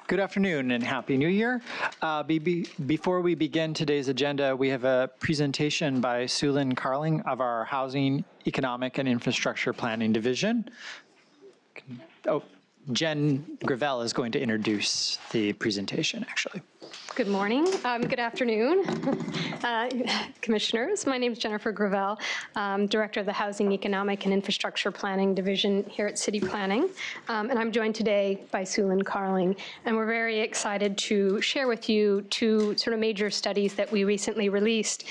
Good afternoon and Happy New Year. Before we begin today's agenda, we have a presentation by Sulin Carling of our Housing, Economic and Infrastructure Planning Division. Oh, Jen Gravel is going to introduce the presentation, actually. Good morning, good afternoon, commissioners. My name is Jennifer Gravel, Director of the Housing, Economic and Infrastructure Planning Division here at City Planning. And I'm joined today by Sulin Carling. And we're very excited to share with you two sort of major studies that we recently released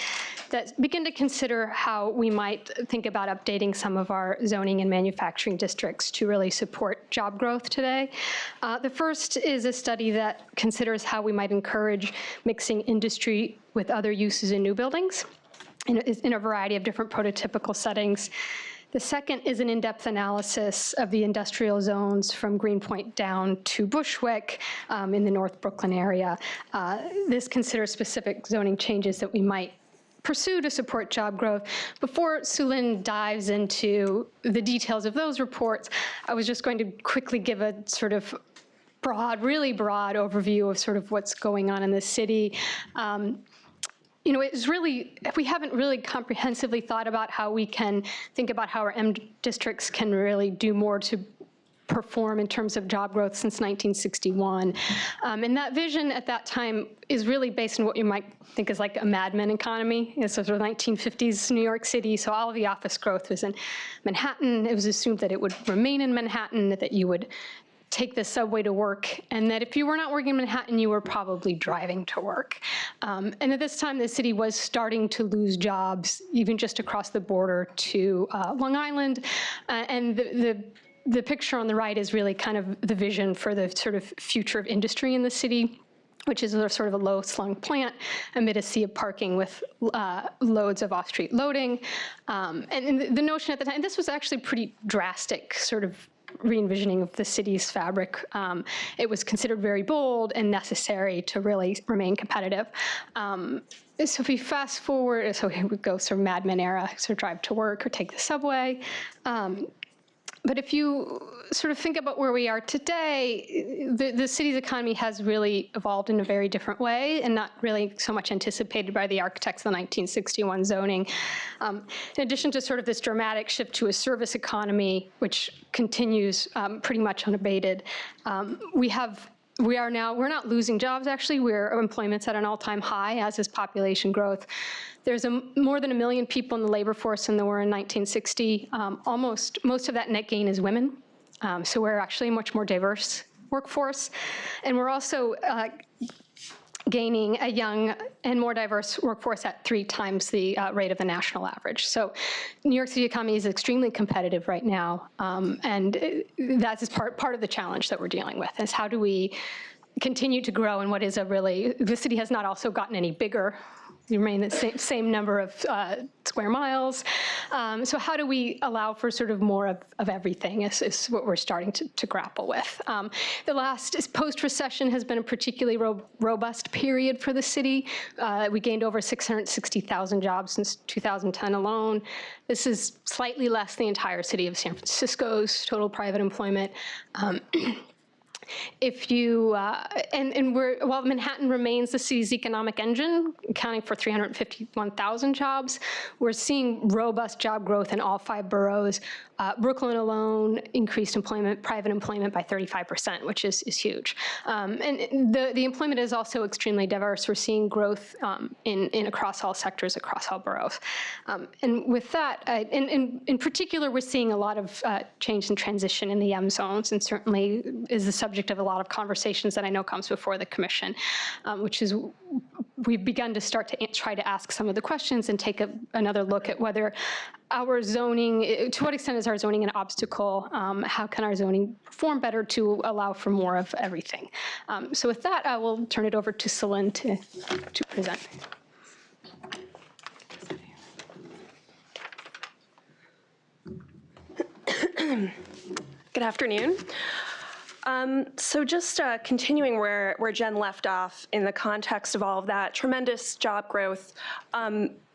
that begin to consider how we might think about updating some of our zoning and manufacturing districts to really support job growth today. The first is a study that considers how we might encourage mixing industry with other uses in new buildings in a variety of different prototypical settings. The second is an in-depth analysis of the industrial zones from Greenpoint down to Bushwick in the North Brooklyn area. This considers specific zoning changes that we might pursue to support job growth. Before Sulin dives into the details of those reports, I was just going to quickly give a sort of really broad overview of sort of what's going on in the city. You know, it's really, we haven't really comprehensively thought about how we can think about how our M districts can really do more to perform in terms of job growth since 1961. And that vision at that time is really based on what you might think is like a Mad Men economy. It's sort of 1950s New York City, so all of the office growth was in Manhattan. It was assumed that it would remain in Manhattan, that you would take the subway to work, and that if you were not working in Manhattan, you were probably driving to work. And at this time, the city was starting to lose jobs, even just across the border to Long Island. And the picture on the right is really kind of the vision for the sort of future of industry in the city, which is a sort of a low-slung plant amid a sea of parking with loads of off-street loading. And the notion at the time, this was actually pretty drastic sort of re-envisioning of the city's fabric. It was considered very bold and necessary to really remain competitive. So if we fast forward, so here we go, sort of Mad Men era, sort of drive to work or take the subway. But if you sort of think about where we are today, the city's economy has really evolved in a very different way and not really so much anticipated by the architects of the 1961 zoning. In addition to sort of this dramatic shift to a service economy, which continues pretty much unabated, we're not losing jobs, actually. Employment's at an all-time high, as is population growth. There's more than 1 million people in the labor force than there were in 1960. Most of that net gain is women. So we're actually a much more diverse workforce. And we're also gaining a young and more diverse workforce at 3 times the rate of the national average. So New York City economy is extremely competitive right now. And that is part of the challenge that we're dealing with, is how do we continue to grow in what is the city has not also gotten any bigger. We remain the same number of square miles. So how do we allow for sort of more of everything is what we're starting to grapple with. The last post-recession has been a particularly robust period for the city. We gained over 660,000 jobs since 2010 alone. This is slightly less than the entire city of San Francisco's total private employment. While Manhattan remains the city's economic engine, accounting for 351,000 jobs, we're seeing robust job growth in all 5 boroughs. Brooklyn alone increased private employment by 35%, which is huge. And the employment is also extremely diverse. We're seeing growth across all sectors, across all boroughs. And with that, in particular, we're seeing a lot of change and transition in the M zones, and certainly is the subject of a lot of conversations that I know comes before the commission, which is we've begun to start to try to ask some of the questions and take another look at whether our zoning, to what extent is our zoning an obstacle? How can our zoning perform better to allow for more of everything? So with that, I will turn it over to Sulin to present. Good afternoon. So just continuing where Jen left off in the context of all of that, tremendous job growth.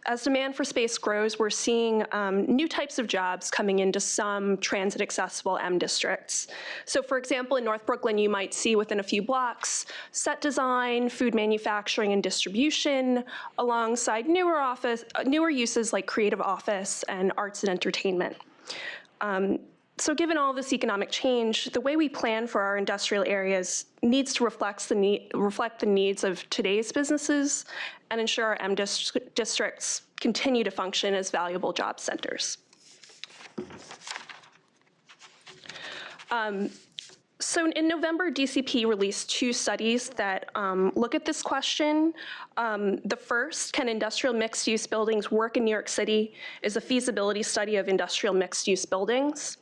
As demand for space grows, we're seeing new types of jobs coming into some transit-accessible M districts. So for example, in North Brooklyn, you might see within a few blocks, set design, food manufacturing and distribution, alongside newer uses like creative office and arts and entertainment. So given all this economic change, the way we plan for our industrial areas needs to reflect the needs of today's businesses and ensure our M districts continue to function as valuable job centers. So in November, DCP released 2 studies that look at this question. The first, Can Industrial Mixed-Use Buildings Work in New York City, is a feasibility study of industrial mixed-use buildings.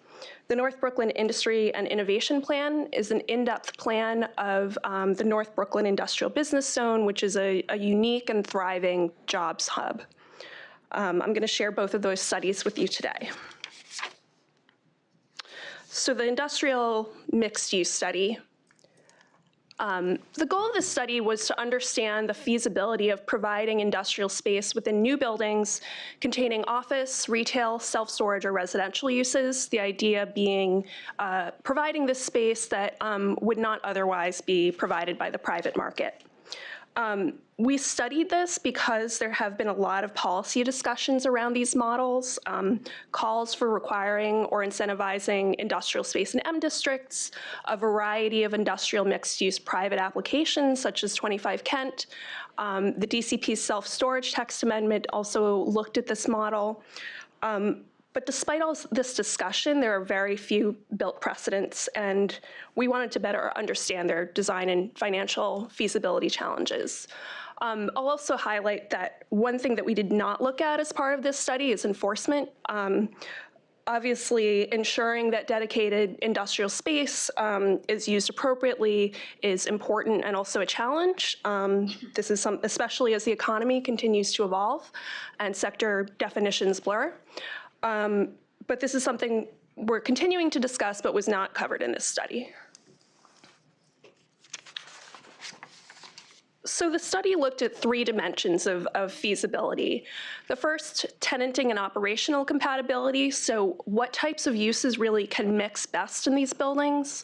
The North Brooklyn Industry and Innovation Plan is an in-depth plan of the North Brooklyn Industrial Business Zone, which is a unique and thriving jobs hub. I'm going to share both of those studies with you today. So the industrial mixed-use study. The goal of this study was to understand the feasibility of providing industrial space within new buildings containing office, retail, self-storage, or residential uses, the idea being providing this space that would not otherwise be provided by the private market. We studied this because there have been a lot of policy discussions around these models, calls for requiring or incentivizing industrial space in M districts, a variety of industrial mixed-use private applications such as 25 Kent. The DCP's self-storage text amendment also looked at this model. But despite all this discussion, there are very few built precedents, and we wanted to better understand their design and financial feasibility challenges. I'll also highlight that one thing that we did not look at as part of this study is enforcement. Obviously, ensuring that dedicated industrial space is used appropriately is important and also a challenge. This is especially as the economy continues to evolve and sector definitions blur. But this is something we're continuing to discuss, but was not covered in this study. So the study looked at 3 dimensions of feasibility. The first, tenanting and operational compatibility. So what types of uses really can mix best in these buildings?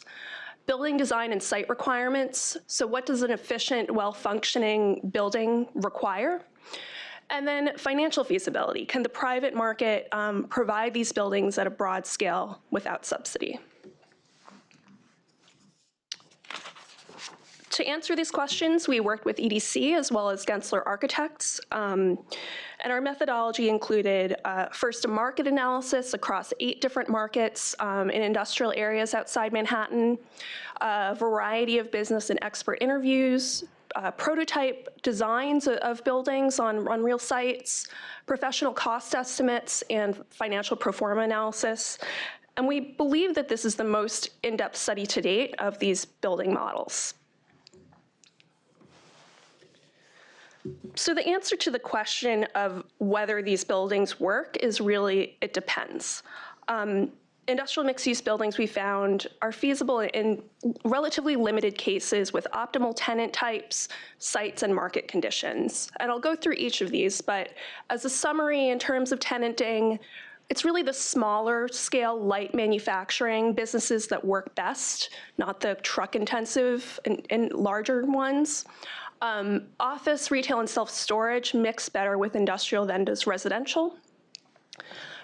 Building design and site requirements. So what does an efficient, well-functioning building require? And then financial feasibility. Can the private market provide these buildings at a broad scale without subsidy? To answer these questions, we worked with EDC as well as Gensler Architects. And our methodology included first a market analysis across 8 different markets in industrial areas outside Manhattan, a variety of business and expert interviews, prototype designs of buildings on real sites, professional cost estimates, and financial pro forma analysis. And we believe that this is the most in-depth study to date of these building models. So the answer to the question of whether these buildings work is really, it depends. Industrial mixed-use buildings, we found, are feasible in relatively limited cases with optimal tenant types, sites, and market conditions. And I'll go through each of these, but as a summary in terms of tenanting, it's really the smaller scale, light manufacturing businesses that work best, not the truck-intensive and larger ones. Office, retail, and self-storage mix better with industrial than does residential.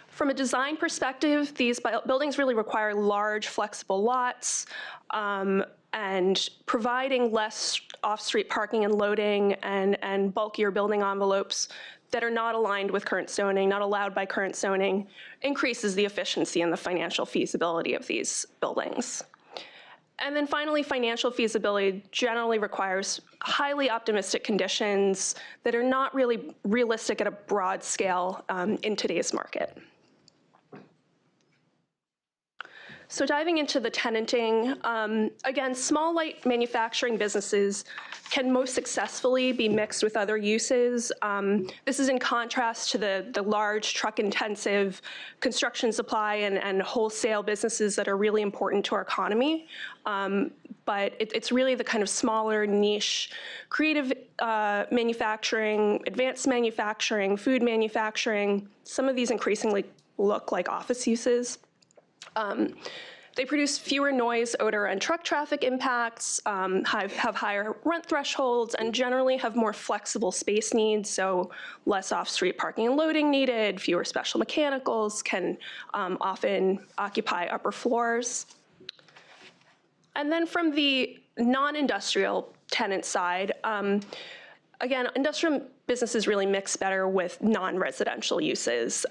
From a design perspective, these buildings really require large, flexible lots, and providing less off-street parking and loading and bulkier building envelopes that are not aligned with current zoning, not allowed by current zoning, increases the efficiency and the financial feasibility of these buildings. And then finally, financial feasibility generally requires highly optimistic conditions that are not really realistic at a broad scale in today's market. So diving into the tenanting, again, small light manufacturing businesses can most successfully be mixed with other uses. This is in contrast to the large truck-intensive construction supply and wholesale businesses that are really important to our economy. But it's really the kind of smaller niche, creative manufacturing, advanced manufacturing, food manufacturing. Some of these increasingly look like office uses. They produce fewer noise, odor, and truck traffic impacts, have higher rent thresholds, and generally have more flexible space needs, so less off-street parking and loading needed, fewer special mechanicals, can often occupy upper floors. And then from the non-industrial tenant side, again, industrial businesses really mix better with non-residential uses.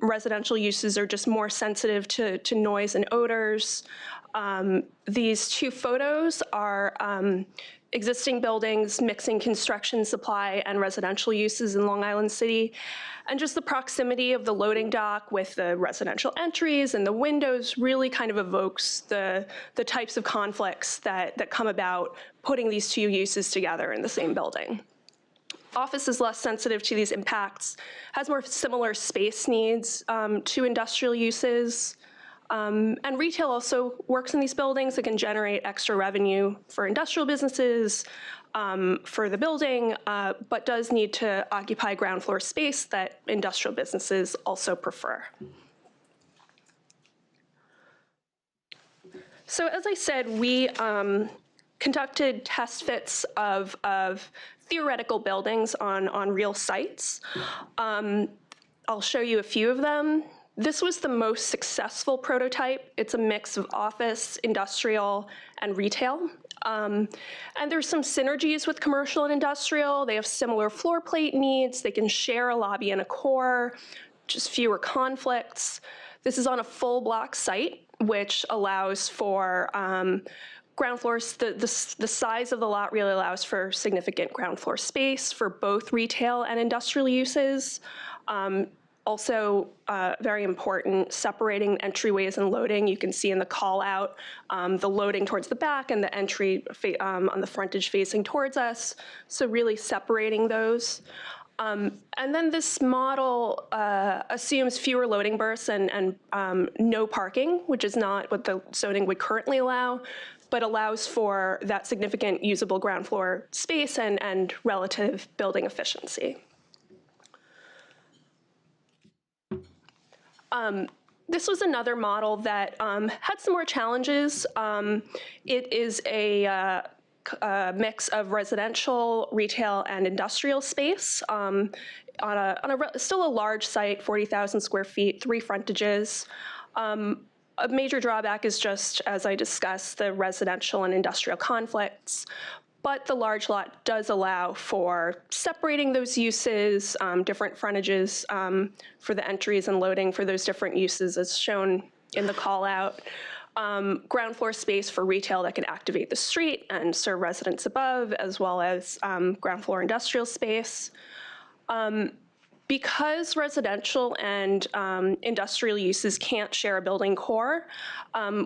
Residential uses are just more sensitive to noise and odors. These two photos are existing buildings mixing construction supply and residential uses in Long Island City. And just the proximity of the loading dock with the residential entries and the windows really kind of evokes the types of conflicts that come about putting these two uses together in the same building. Office is less sensitive to these impacts, has more similar space needs to industrial uses. And retail also works in these buildings. It can generate extra revenue for industrial businesses, for the building, but does need to occupy ground floor space that industrial businesses also prefer. So as I said, we conducted test fits of theoretical buildings on real sites. I'll show you a few of them. This was the most successful prototype. It's a mix of office, industrial, and retail. And there's some synergies with commercial and industrial. They have similar floor plate needs. They can share a lobby and a core, just fewer conflicts. This is on a full block site, which allows for ground floors. The size of the lot really allows for significant ground floor space for both retail and industrial uses. Also, very important, separating entryways and loading. You can see in the call out the loading towards the back and the entry on the frontage facing towards us. So really separating those. And then this model assumes fewer loading bursts and no parking, which is not what the zoning would currently allow, but allows for that significant usable ground floor space and relative building efficiency. This was another model that had some more challenges. It is a mix of residential, retail, and industrial space on still a large site, 40,000 square feet, 3 frontages. A major drawback is just, as I discussed, the residential and industrial conflicts. But the large lot does allow for separating those uses, different frontages for the entries and loading for those different uses as shown in the call out. Ground floor space for retail that can activate the street and serve residents above, as well as ground floor industrial space. Because residential and industrial uses can't share a building core,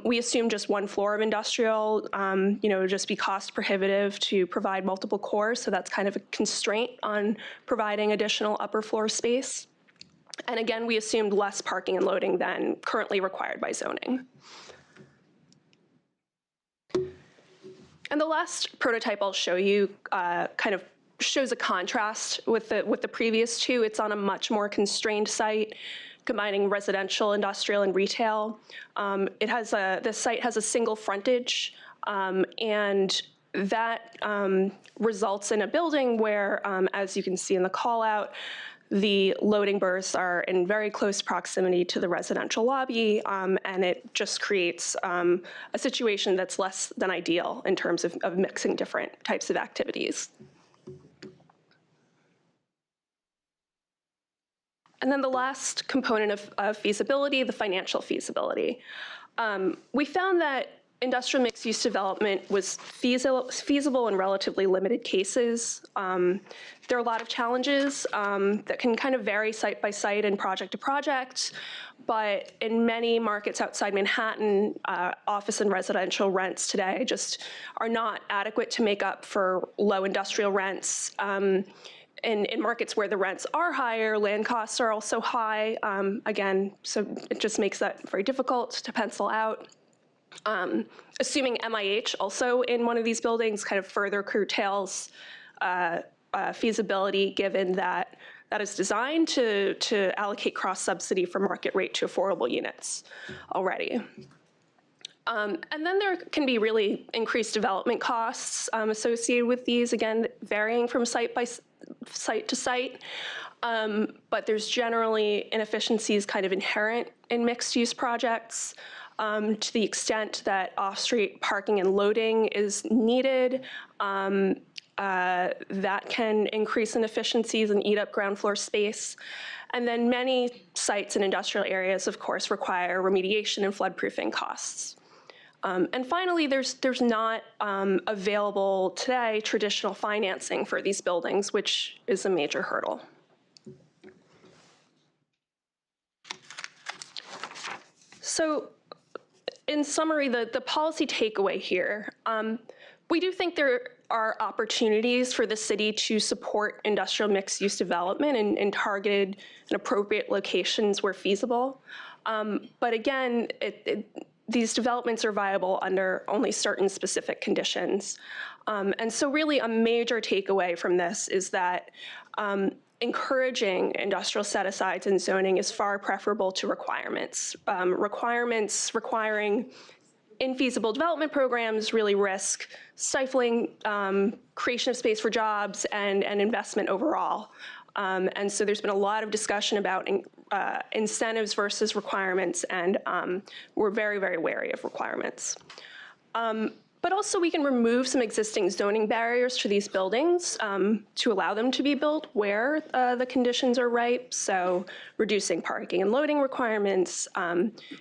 we assume just one floor of industrial, would just be cost prohibitive to provide multiple cores, so that's kind of a constraint on providing additional upper floor space. And again, we assumed less parking and loading than currently required by zoning. And the last prototype I'll show you kind of shows a contrast with the previous two. It's on a much more constrained site, combining residential, industrial, and retail. This site has a single frontage, and that results in a building where, as you can see in the call out, the loading berths are in very close proximity to the residential lobby, and it just creates a situation that's less than ideal in terms of mixing different types of activities. And then the last component of feasibility, the financial feasibility. We found that industrial mixed-use development was feasible in relatively limited cases. There are a lot of challenges that can kind of vary site by site and project to project, but in many markets outside Manhattan, office and residential rents today just are not adequate to make up for low industrial rents. In markets where the rents are higher, land costs are also high. Again, so it just makes that very difficult to pencil out. Assuming MIH also in one of these buildings kind of further curtails feasibility, given that that is designed to allocate cross-subsidy from market rate to affordable units already. And then there can be really increased development costs associated with these, again, varying from site to site. But there's generally inefficiencies kind of inherent in mixed-use projects. To the extent that off-street parking and loading is needed, that can increase inefficiencies and eat up ground floor space. And then many sites in industrial areas, of course, require remediation and floodproofing costs. And finally, there's not available today traditional financing for these buildings, which is a major hurdle. So, in summary, the policy takeaway here, we do think there are opportunities for the city to support industrial mixed-use development in targeted and appropriate locations where feasible. But again, these developments are viable under only certain specific conditions. And so really a major takeaway from this is that encouraging industrial set-asides in zoning is far preferable to requirements. Requirements requiring infeasible development programs really risk stifling creation of space for jobs and investment overall. And so there's been a lot of discussion about incentives versus requirements, and we're very, very wary of requirements. But also we can remove some existing zoning barriers to these buildings to allow them to be built where the conditions are ripe. So reducing parking and loading requirements,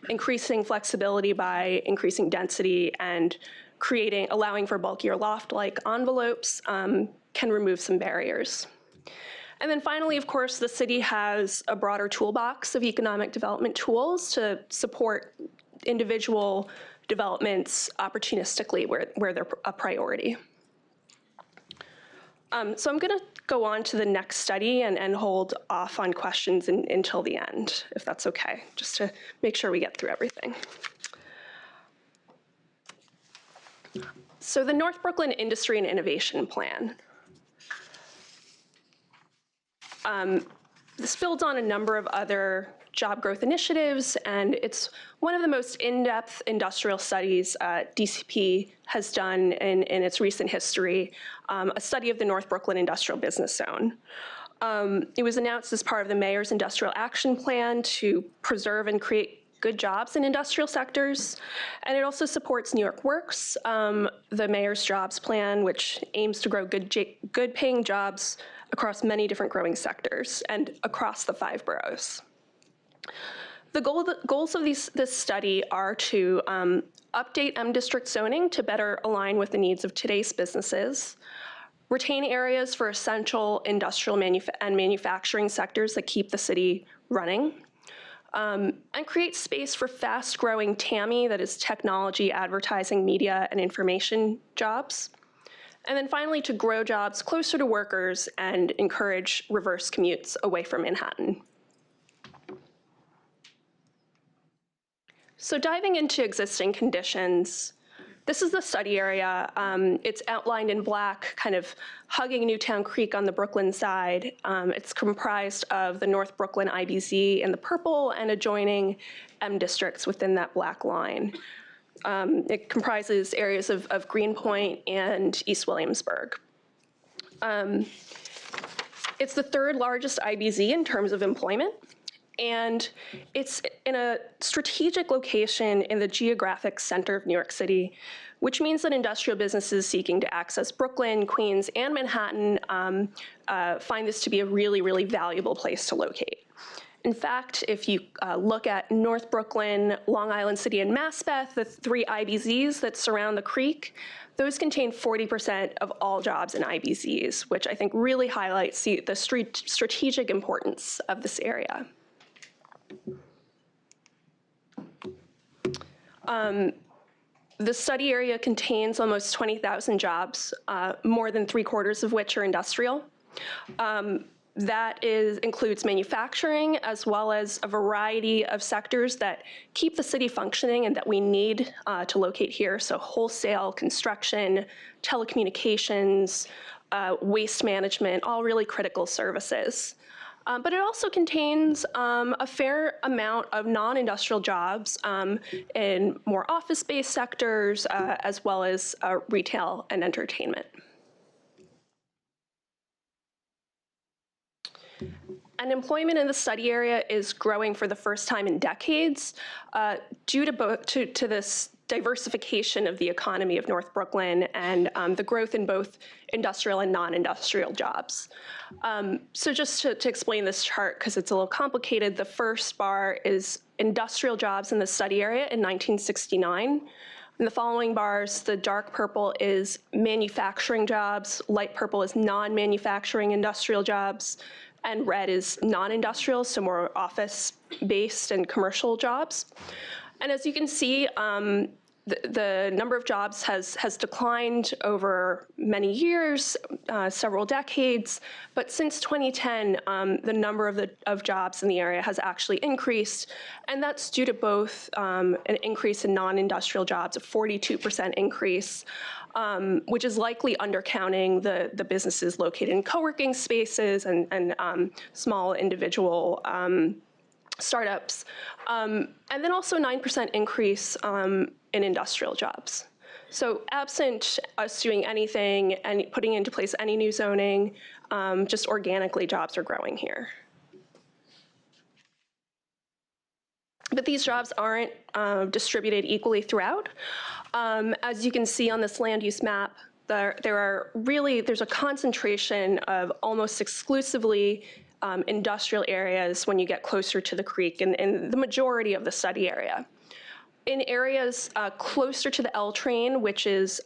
increasing flexibility by increasing density, and allowing for bulkier loft-like envelopes can remove some barriers. And then finally, of course, the city has a broader toolbox of economic development tools to support individual developments opportunistically where they're a priority. So I'm going to go on to the next study and hold off on questions until the end, if that's okay, just to make sure we get through everything. So the North Brooklyn Industry and Innovation Plan. This builds on a number of other job growth initiatives, and it's one of the most in-depth industrial studies DCP has done in its recent history, a study of the North Brooklyn Industrial Business Zone. It was announced as part of the Mayor's Industrial Action Plan to preserve and create good jobs in industrial sectors, and it also supports New York Works, the Mayor's Jobs Plan, which aims to grow good-paying jobs across many different growing sectors and across the 5 boroughs. The goals of this study are to update M-District zoning to better align with the needs of today's businesses, retain areas for essential industrial and manufacturing sectors that keep the city running, and create space for fast-growing TAMI, that is technology, advertising, media, and information jobs. And then finally, to grow jobs closer to workers and encourage reverse commutes away from Manhattan. So diving into existing conditions, this is the study area. It's outlined in black, kind of hugging Newtown Creek on the Brooklyn side. It's comprised of the North Brooklyn IBZ in the purple and adjoining M districts within that black line. It comprises areas of Greenpoint and East Williamsburg. It's the 3rd largest IBZ in terms of employment, and it's in a strategic location in the geographic center of New York City, which means that industrial businesses seeking to access Brooklyn, Queens, and Manhattan find this to be a really, really valuable place to locate. In fact, if you look at North Brooklyn, Long Island City, and Maspeth, the 3 IBZs that surround the creek, those contain 40% of all jobs in IBZs, which I think really highlights the strategic importance of this area. The study area contains almost 20,000 jobs, more than 3/4 of which are industrial. That includes manufacturing, as well as a variety of sectors that keep the city functioning and that we need to locate here. So wholesale, construction, telecommunications, waste management, all really critical services. But it also contains a fair amount of non-industrial jobs in more office-based sectors, as well as retail and entertainment. And employment in the study area is growing for the first time in decades due to this diversification of the economy of North Brooklyn and the growth in both industrial and non-industrial jobs. So just to explain this chart, because it's a little complicated, the first bar is industrial jobs in the study area in 1969. In the following bars, the dark purple is manufacturing jobs, light purple is non-manufacturing industrial jobs, and red is non-industrial, so more office-based and commercial jobs. And as you can see, the number of jobs has declined over many years, several decades, but since 2010, the number of jobs in the area has actually increased, and that's due to both an increase in non-industrial jobs, a 42% increase, which is likely undercounting the businesses located in co-working spaces and small individual startups, and then also 9% increase in industrial jobs. So absent us doing anything and putting into place any new zoning, just organically jobs are growing here. But these jobs aren't distributed equally throughout. As you can see on this land use map, there's a concentration of almost exclusively industrial areas when you get closer to the creek in the majority of the study area. In areas closer to the L train, which is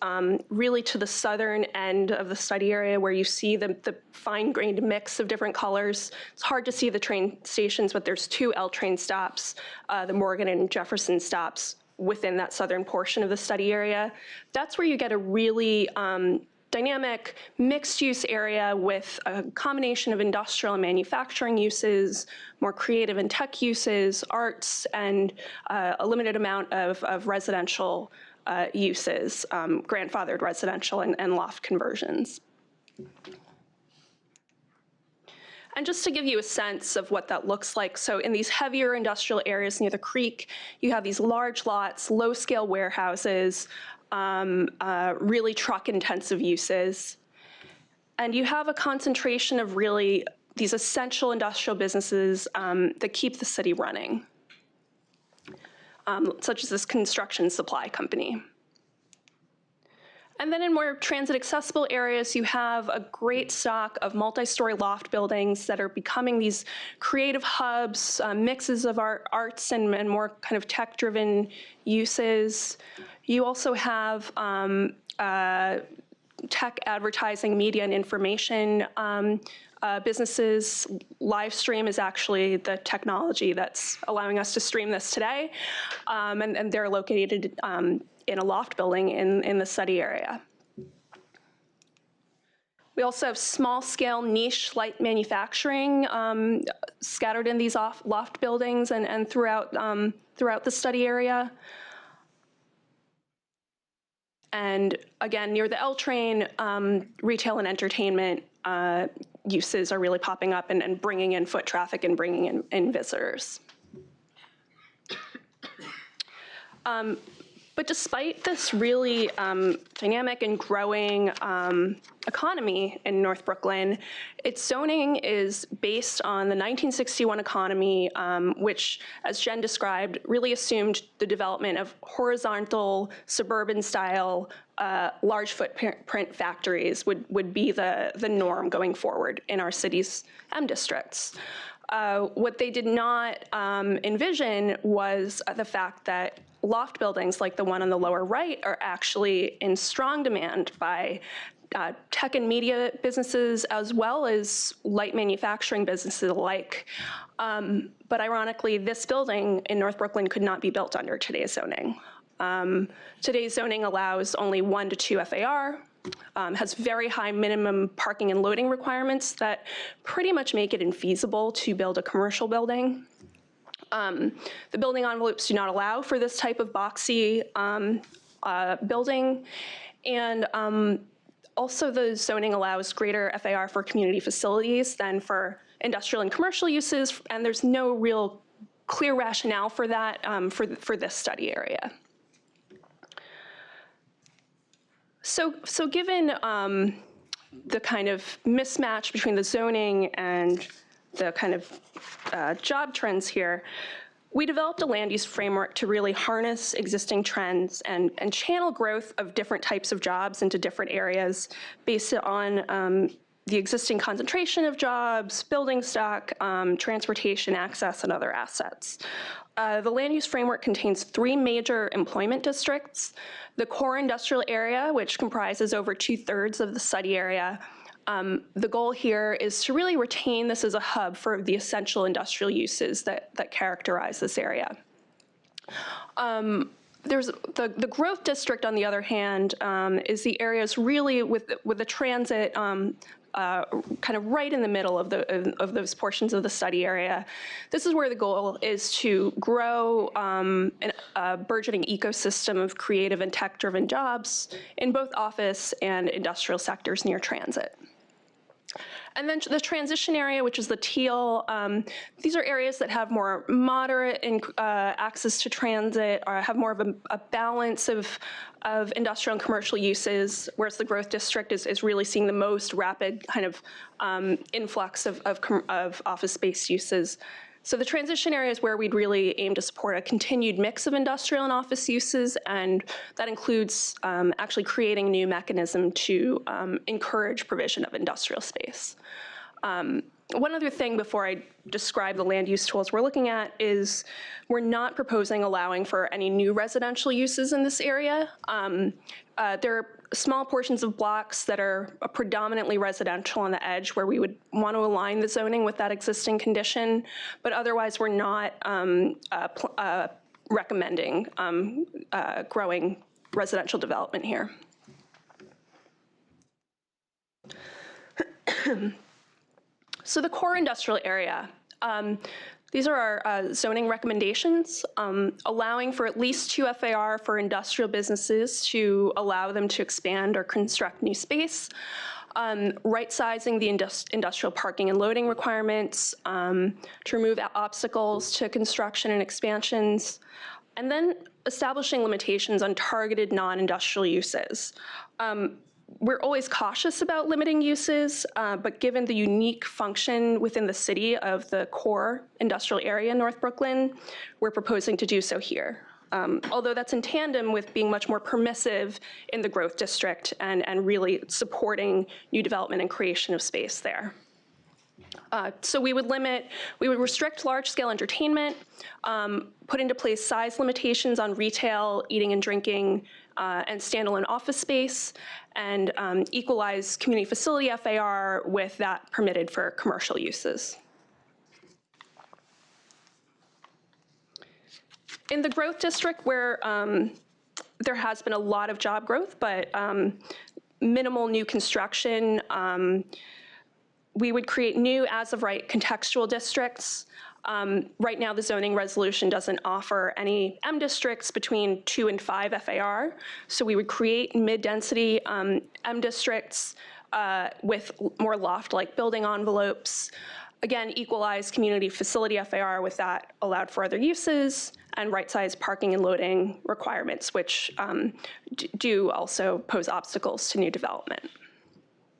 really to the southern end of the study area where you see the fine-grained mix of different colors. It's hard to see the train stations, but there's 2 L train stops, the Morgan and Jefferson stops within that southern portion of the study area. That's where you get a really dynamic mixed-use area with a combination of industrial and manufacturing uses, more creative and tech uses, arts, and a limited amount of residential uses, grandfathered residential and loft conversions. And just to give you a sense of what that looks like, so in these heavier industrial areas near the creek, you have these large lots, low-scale warehouses, really truck-intensive uses. And you have a concentration of really these essential industrial businesses that keep the city running, such as this construction supply company. And then in more transit-accessible areas, you have a great stock of multi-story loft buildings that are becoming these creative hubs, mixes of arts and more kind of tech-driven uses. You also have tech advertising, media, and information businesses. Livestream is actually the technology that's allowing us to stream this today, and they're located in a loft building in the study area. We also have small-scale niche light manufacturing scattered in these loft buildings and throughout the study area. And again, near the L train, retail and entertainment uses are really popping up and bringing in foot traffic and bringing in visitors. But despite this really dynamic and growing economy in North Brooklyn, its zoning is based on the 1961 economy, which, as Jen described, really assumed the development of horizontal, suburban-style, large footprint factories would be the norm going forward in our city's M districts. What they did not envision was the fact that loft buildings like the one on the lower right are actually in strong demand by tech and media businesses as well as light manufacturing businesses alike. But ironically, this building in North Brooklyn could not be built under today's zoning. Today's zoning allows only 1 to 2 FAR, has very high minimum parking and loading requirements that pretty much make it infeasible to build a commercial building. The building envelopes do not allow for this type of boxy building. And also the zoning allows greater FAR for community facilities than for industrial and commercial uses, and there's no real clear rationale for that for this study area. So given the kind of mismatch between the zoning and the kind of job trends here, we developed a land use framework to really harness existing trends and channel growth of different types of jobs into different areas based on the existing concentration of jobs, building stock, transportation access, and other assets. The land use framework contains 3 major employment districts: the core industrial area, which comprises over 2/3 of the study area. The goal here is to really retain this as a hub for the essential industrial uses that characterize this area. There's the growth district, on the other hand, is the areas really with the transit kind of right in the middle of those portions of the study area. This is where the goal is to grow a burgeoning ecosystem of creative and tech-driven jobs in both office and industrial sectors near transit. And then the transition area, which is the teal, these are areas that have more moderate access to transit, or have more of a balance of industrial and commercial uses, whereas the growth district is really seeing the most rapid kind of influx of office space uses. So the transition area is where we'd really aim to support a continued mix of industrial and office uses, and that includes actually creating a new mechanism to encourage provision of industrial space. One other thing before I describe the land use tools we're looking at is we're not proposing allowing for any new residential uses in this area. There are small portions of blocks that are predominantly residential on the edge where we would want to align the zoning with that existing condition, but otherwise we're not recommending growing residential development here. So the core industrial area. These are our zoning recommendations, allowing for at least 2 FAR for industrial businesses to allow them to expand or construct new space, right-sizing the industrial parking and loading requirements, to remove obstacles to construction and expansions, and then establishing limitations on targeted non-industrial uses. We're always cautious about limiting uses, but given the unique function within the city of the core industrial area in North Brooklyn, we're proposing to do so here. Although that's in tandem with being much more permissive in the growth district and really supporting new development and creation of space there. So we would restrict large-scale entertainment, put into place size limitations on retail, eating and drinking, and standalone office space, and equalize community facility FAR with that permitted for commercial uses. In the growth district, where there has been a lot of job growth, but minimal new construction, we would create new as-of-right contextual districts. Right now, the zoning resolution doesn't offer any M districts between 2 and 5 FAR, so we would create mid-density M districts with more loft-like building envelopes. Again, equalize community facility FAR with that allowed for other uses, and right-size parking and loading requirements, which do also pose obstacles to new development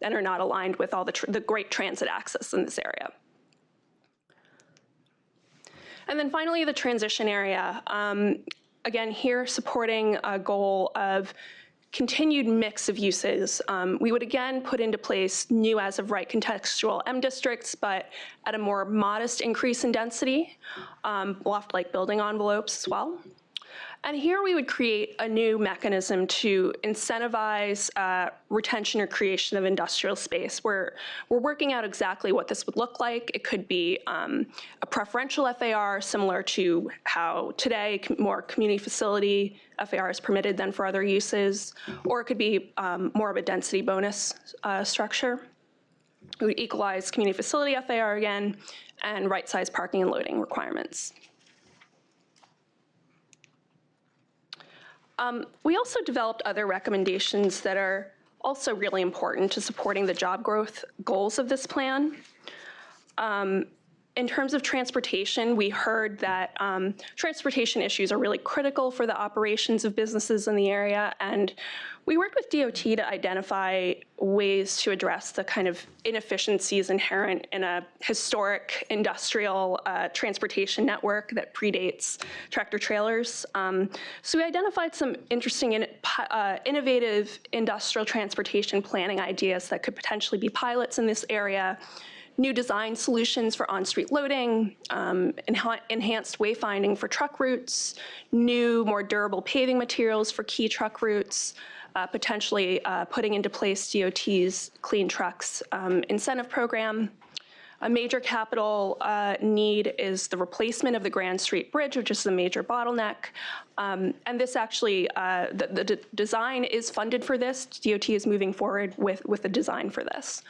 and are not aligned with all the great transit access in this area. And then finally, the transition area. Again, here supporting a goal of continued mix of uses. We would again put into place new as of right contextual M districts, but at a more modest increase in density, loft-like building envelopes as well. And here we would create a new mechanism to incentivize retention or creation of industrial space. We're working out exactly what this would look like. It could be a preferential FAR, similar to how today more community facility FAR is permitted than for other uses, or it could be more of a density bonus structure. We would equalize community facility FAR again, and right-size parking and loading requirements. We also developed other recommendations that are also really important to supporting the job growth goals of this plan. In terms of transportation, we heard that transportation issues are really critical for the operations of businesses in the area, and we worked with DOT to identify ways to address the kind of inefficiencies inherent in a historic industrial transportation network that predates tractor trailers. So we identified some interesting innovative industrial transportation planning ideas that could potentially be pilots in this area. New design solutions for on-street loading, enhanced wayfinding for truck routes, new, more durable paving materials for key truck routes, potentially putting into place DOT's Clean Trucks incentive program. A major capital need is the replacement of the Grand Street Bridge, which is a major bottleneck. And this actually, the design is funded for this. DOT is moving forward with the design for this.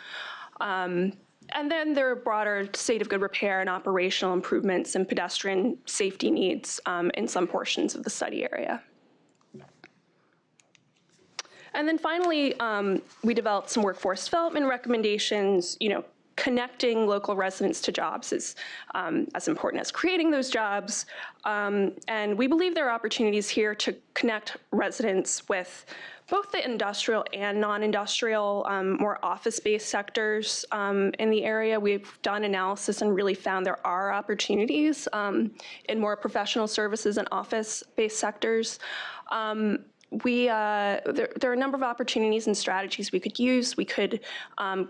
And then there are broader state of good repair and operational improvements and pedestrian safety needs in some portions of the study area. And then finally, we developed some workforce development recommendations. Connecting local residents to jobs is as important as creating those jobs. And we believe there are opportunities here to connect residents with both the industrial and non-industrial, more office-based sectors in the area. We've done analysis and really found there are opportunities in more professional services and office-based sectors. There are a number of opportunities and strategies we could use. We could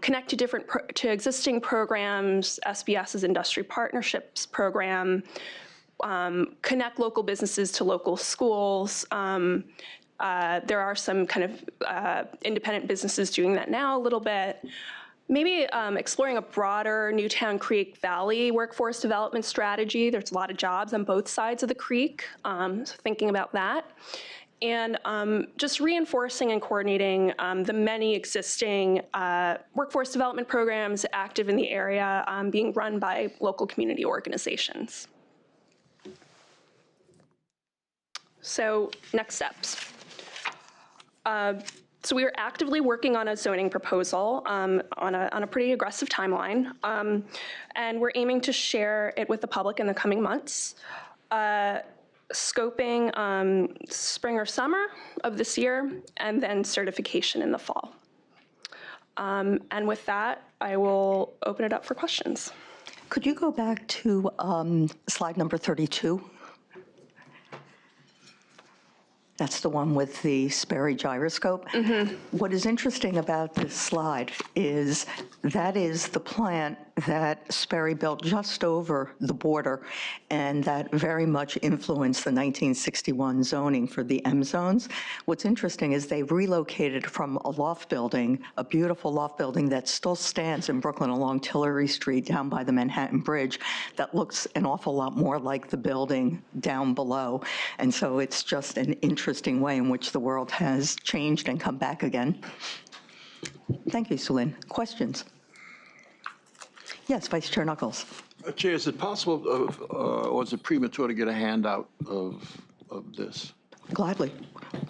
connect to existing programs, SBS's Industry Partnerships Program, connect local businesses to local schools. There are some kind of independent businesses doing that now a little bit. Maybe exploring a broader Newtown Creek Valley workforce development strategy. There's a lot of jobs on both sides of the creek, so thinking about that. And just reinforcing and coordinating the many existing workforce development programs active in the area being run by local community organizations. So next steps. So we are actively working on a zoning proposal on a pretty aggressive timeline, and we're aiming to share it with the public in the coming months. Scoping spring or summer of this year, and then certification in the fall. And with that, I will open it up for questions. Could you go back to slide number 32? That's the one with the Sperry gyroscope. Mm-hmm. What is interesting about this slide is that is the plant that Sperry built just over the border, and that very much influenced the 1961 zoning for the M zones. What's interesting is they relocated from a loft building, a beautiful loft building that still stands in Brooklyn along Tillery Street down by the Manhattan Bridge, that looks an awful lot more like the building down below. And so it's just an interesting way in which the world has changed and come back again. Thank you, Sulin. Questions? Yes, Vice Chair Knuckles. Chair, is it possible, or is it premature to get a handout of this? Gladly.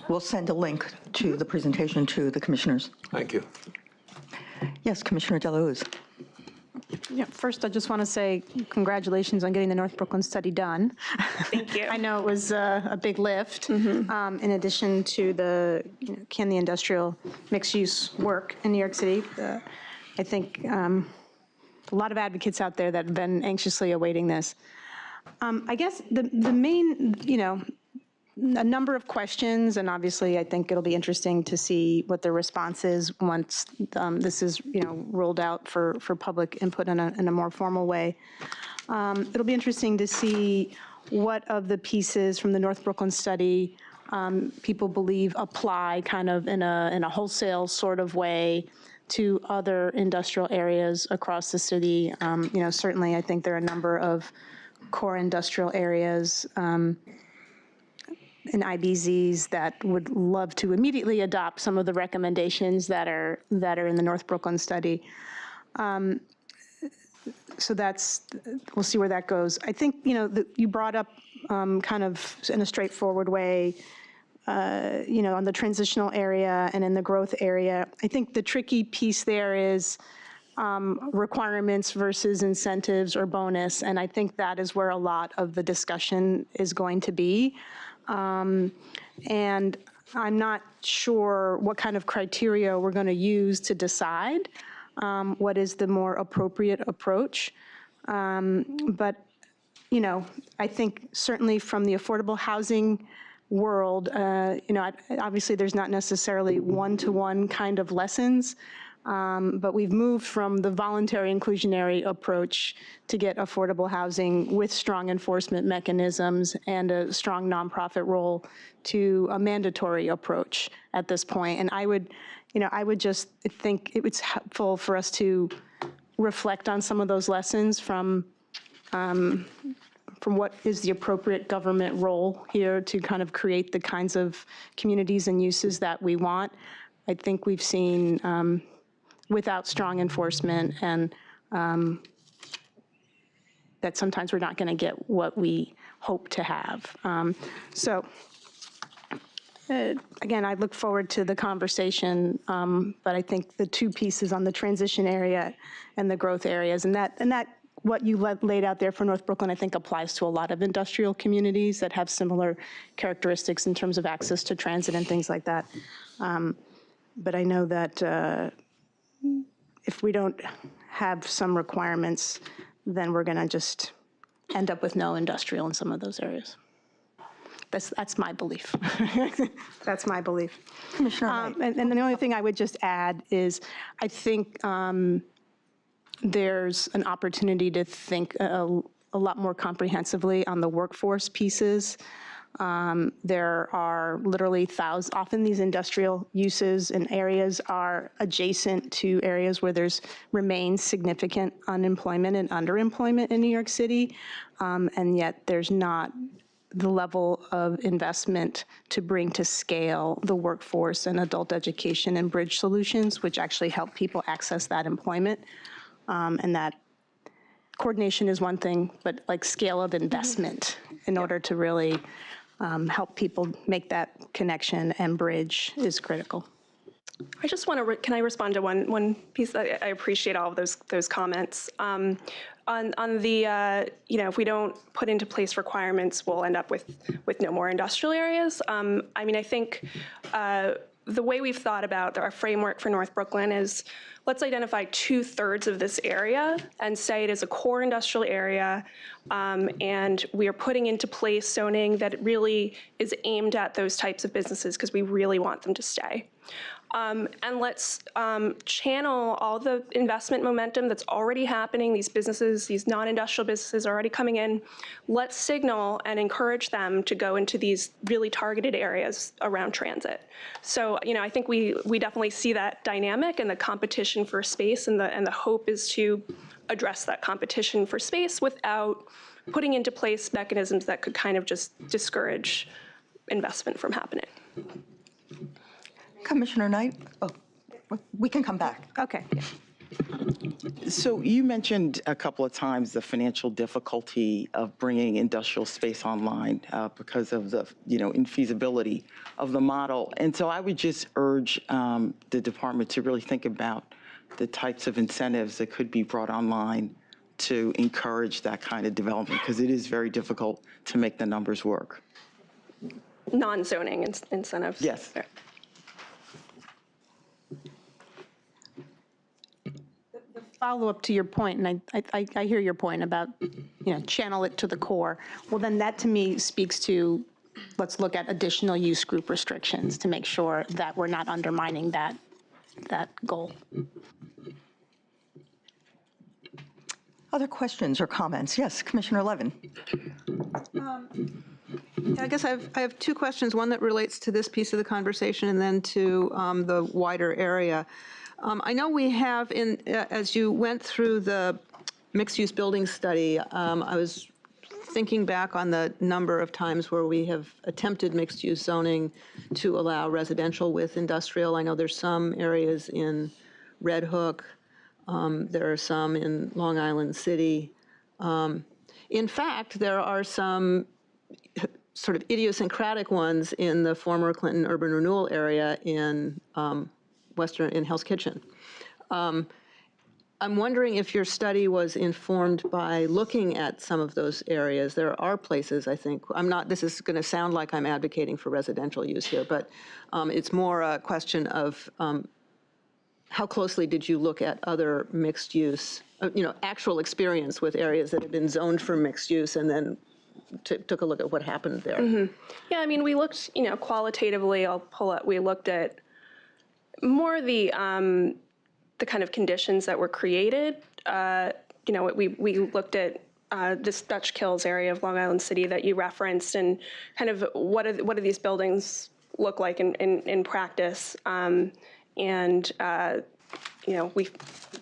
We'll send a link to the presentation to the commissioners. Thank you. Yes, Commissioner Delahoo's. Yeah, first, I just want to say congratulations on getting the North Brooklyn study done. Thank you. I know it was a big lift. Mm-hmm. In addition to the, can the industrial mixed use work in New York City? I think a lot of advocates out there that have been anxiously awaiting this. I guess the main, a number of questions, and obviously I think it'll be interesting to see what the response is once this is, rolled out for public input in a more formal way. It'll be interesting to see what of the pieces from the North Brooklyn study people believe apply kind of in a wholesale sort of way to other industrial areas across the city. Certainly I think there are a number of core industrial areas and IBZs that would love to immediately adopt some of the recommendations that are in the North Brooklyn study. So we'll see where that goes. I think, you brought up kind of in a straightforward way, on the transitional area and in the growth area. I think the tricky piece there is requirements versus incentives or bonus, and I think that is where a lot of the discussion is going to be. And I'm not sure what kind of criteria we're going to use to decide what is the more appropriate approach. But, I think certainly from the affordable housing world, obviously there's not necessarily one-to-one kind of lessons, but we've moved from the voluntary inclusionary approach to get affordable housing with strong enforcement mechanisms and a strong nonprofit role to a mandatory approach at this point. And I would just think it's helpful for us to reflect on some of those lessons from what is the appropriate government role here to kind of create the kinds of communities and uses that we want. I think we've seen without strong enforcement and that sometimes we're not going to get what we hope to have. Again, I look forward to the conversation, but I think the two pieces on the transition area and the growth areas, and that what you laid out there for North Brooklyn, I think applies to a lot of industrial communities that have similar characteristics in terms of access to transit and things like that. But I know that if we don't have some requirements, then we're going to just end up with no industrial in some of those areas. That's my belief. That's my belief. Commissioner Knight. And the only thing I would just add is I think there's an opportunity to think a lot more comprehensively on the workforce pieces. There are literally thousands, often these industrial uses and areas are adjacent to areas where there's remains significant unemployment and underemployment in New York City, and yet there's not the level of investment to bring to scale the workforce and adult education and bridge solutions, which actually help people access that employment. And that coordination is one thing, but like scale of investment in order to really help people make that connection and bridge is critical. I just want to, can I respond to one piece? I appreciate all of those comments. On the, if we don't put into place requirements, we'll end up with no more industrial areas. I mean, I think the way we've thought about our framework for North Brooklyn is let's identify 2/3 of this area and say it is a core industrial area, and we are putting into place zoning that really is aimed at those types of businesses because we really want them to stay. And let's channel all the investment momentum that's already happening. These businesses, these non-industrial businesses are already coming in. Let's signal and encourage them to go into these really targeted areas around transit. So, I think we definitely see that dynamic and the competition for space, and the hope is to address that competition for space without putting into place mechanisms that could kind of just discourage investment from happening. Commissioner Knight? Oh, we can come back. Okay. So you mentioned a couple of times the financial difficulty of bringing industrial space online because of the, infeasibility of the model. And so I would just urge the department to really think about the types of incentives that could be brought online to encourage that kind of development, because it is very difficult to make the numbers work. Non-zoning incentives. Yes. There. Follow-up to your point, and I hear your point about, channel it to the core. Well, then that to me speaks to let's look at additional use group restrictions to make sure that we're not undermining that goal. Other questions or comments? Yes, Commissioner Levin. I guess I have two questions, one that relates to this piece of the conversation and then to the wider area. I know we have, as you went through the mixed-use building study, I was thinking back on the number of times where we have attempted mixed-use zoning to allow residential with industrial. I know there's some areas in Red Hook. There are some in Long Island City. In fact, there are some sort of idiosyncratic ones in the former Clinton urban renewal area in Hell's Kitchen. I'm wondering if your study was informed by looking at some of those areas. There are places, I think, this is going to sound like I'm advocating for residential use here, but it's more a question of how closely did you look at other mixed use, actual experience with areas that have been zoned for mixed use and then took a look at what happened there? Mm-hmm. Yeah, I mean, we looked, qualitatively, we looked at more the kind of conditions that were created. We looked at this Dutch Kills area of Long Island City that you referenced, and kind of what do these buildings look like in practice?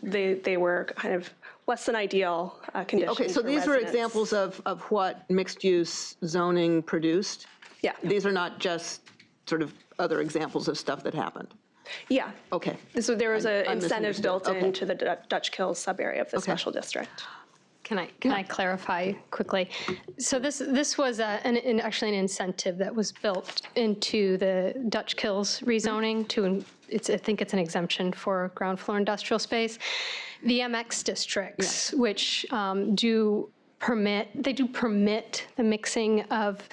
They were kind of less than ideal conditions. Okay, so these were examples of what mixed-use zoning produced? Yeah. These are not just sort of other examples of stuff that happened? Yeah. Okay. So there was an I incentive built misunderstood. Okay. into the Dutch Kills sub-area of the special district. Can I clarify quickly? So this was actually an incentive that was built into the Dutch Kills rezoning I think it's an exemption for ground floor industrial space. The MX districts, which do permit the mixing of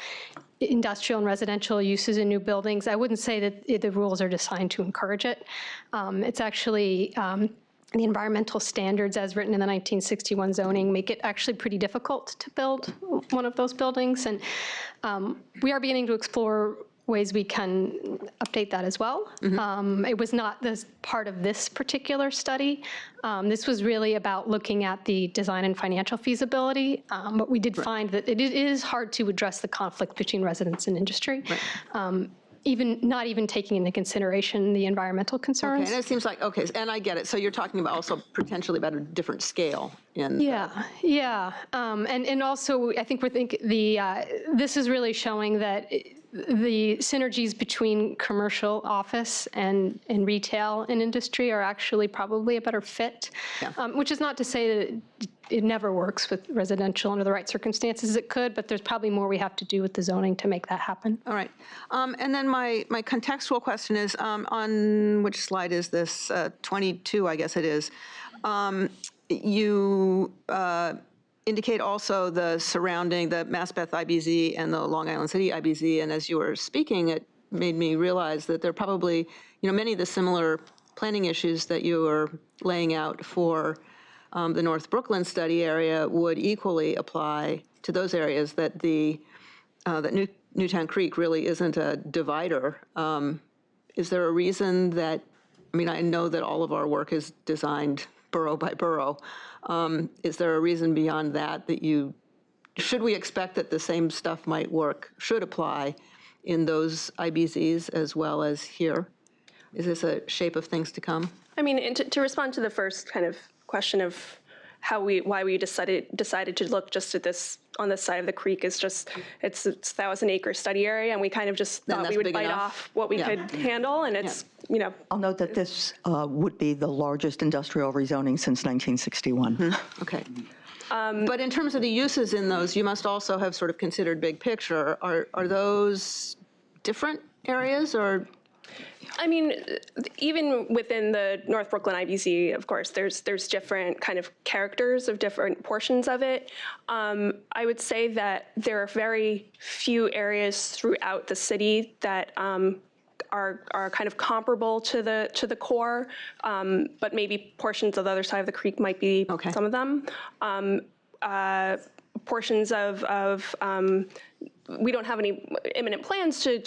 industrial and residential uses in new buildings. I wouldn't say that the rules are designed to encourage it. It's actually the environmental standards as written in the 1961 zoning make it actually pretty difficult to build one of those buildings. And we are beginning to explore ways we can update that as well. It was not this part of this particular study. This was really about looking at the design and financial feasibility, but we did find that it is hard to address the conflict between residents and industry. Not even taking into consideration the environmental concerns. Okay, and it seems like, and I get it. So you're talking about also potentially about a different scale in. And also I think this is really showing that the synergies between commercial office and retail and industry are actually probably a better fit, which is not to say that it never works with residential under the right circumstances. It could, but there's probably more we have to do with the zoning to make that happen. All right. And then my contextual question is, on which slide is this? 22, I guess it is. You indicate also the surrounding, the Maspeth IBZ and the Long Island City IBZ, and as you were speaking, it made me realize that there are probably, many of the similar planning issues that you were laying out for the North Brooklyn study area would equally apply to those areas, that that Newtown Creek really isn't a divider. Is there a reason that, I know that all of our work is designed borough by borough. Is there a reason beyond that should we expect that the same stuff should apply in those IBZs as well as here? Is this a shape of things to come? To respond to the first kind of question of why we decided to look just at this on this side of the creek is just it's 1,000-acre study area, and we kind of just thought we would bite off what we could handle, and it's I'll note that this would be the largest industrial rezoning since 1961. Okay. But in terms of the uses in those, you must also have sort of considered big picture. Are those different areas or? Even within the North Brooklyn IBZ, of course, there's different kind of characters of different portions of it. I would say that there are very few areas throughout the city that are kind of comparable to the core, but maybe portions of the other side of the creek might be some of them. Portions of we don't have any imminent plans to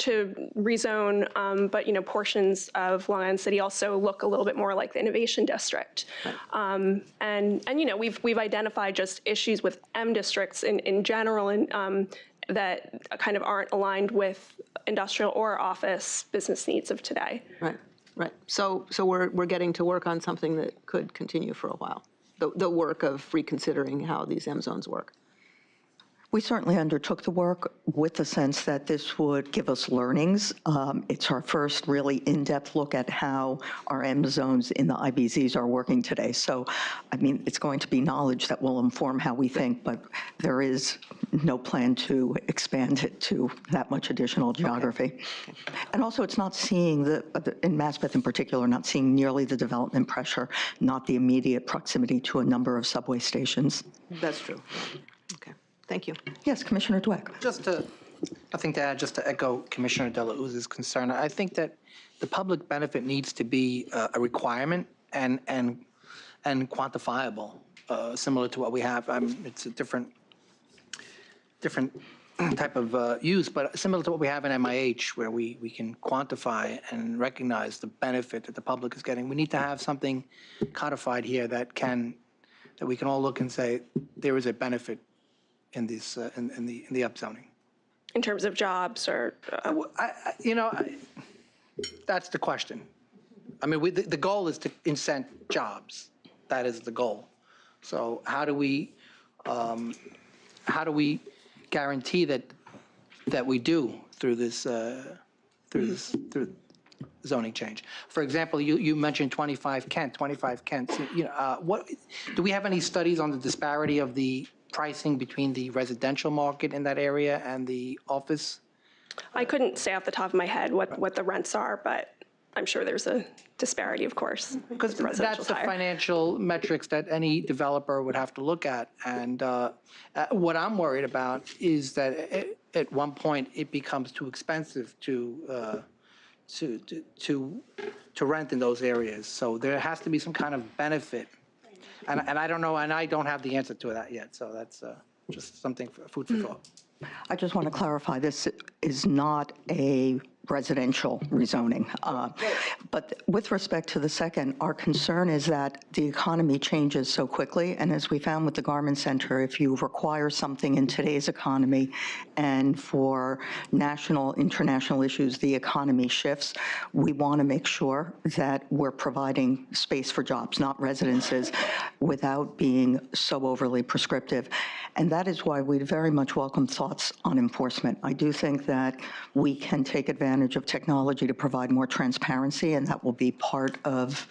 rezone, but portions of Long Island City also look a little bit more like the Innovation District. And we've identified just issues with M districts in general, and that kind of aren't aligned with industrial or office business needs of today. Right, right. So we're getting to work on something that could continue for a while, the work of reconsidering how these M zones work. We certainly undertook the work with the sense that this would give us learnings. It's our first really in-depth look at how our M zones in the IBZs are working today. So, I mean, it's going to be knowledge that will inform how we think, but there is no plan to expand it to that much additional geography. And also, it's not seeing, in Maspeth in particular, not seeing nearly the development pressure, not the immediate proximity to a number of subway stations. That's true. Okay. Thank you. Yes, Commissioner Dweck. Nothing to add, just to echo Commissioner Delauze's concern. I think that the public benefit needs to be a requirement and quantifiable, similar to what we have. It's a different type of use, but similar to what we have in MIH, where we can quantify and recognize the benefit that the public is getting. We need to have something codified here that we can all look and say there is a benefit in these in the upzoning. In terms of jobs, or that's the question. I mean, the goal is to incent jobs. That is the goal. So how do we guarantee that we do through this through zoning change? For example, you mentioned 25 Kent. What do we have any studies on the disparity of the pricing between the residential market in that area and the office? I couldn't say off the top of my head what the rents are, but I'm sure there's a disparity, of course. Because that's the financial metrics that any developer would have to look at. And what I'm worried about is that at one point it becomes too expensive to rent in those areas. So there has to be some kind of benefit. And I don't know, and I don't have the answer to that yet. So that's just something food for thought. I just want to clarify, this is not a residential rezoning. But with respect to the second, our concern is that the economy changes so quickly. And as we found with the Garment Center, if you require something in today's economy and for national, international issues, the economy shifts, we want to make sure that we're providing space for jobs, not residences, without being so overly prescriptive. And that is why we very much welcome thoughts on enforcement. I do think that we can take advantage of technology to provide more transparency, and that will be part of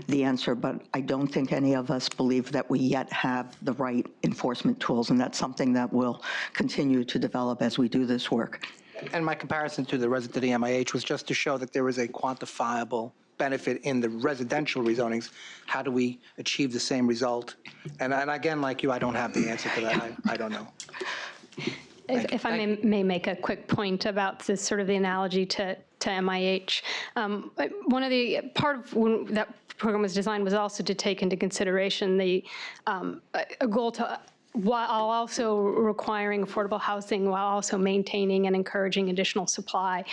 the answer. But I don't think any of us believe that we yet have the right enforcement tools, and that's something that will continue to develop as we do this work. And my comparison to the resident MIH was just to show that there is a quantifiable benefit in the residential rezonings. How do we achieve the same result? And again, like you, I don't have the answer to that. I don't know. If I may make a quick point about this sort of the analogy to MIH. One of the part of when that program was designed was also to take into consideration the a goal to, while also requiring affordable housing, while also maintaining and encouraging additional supply.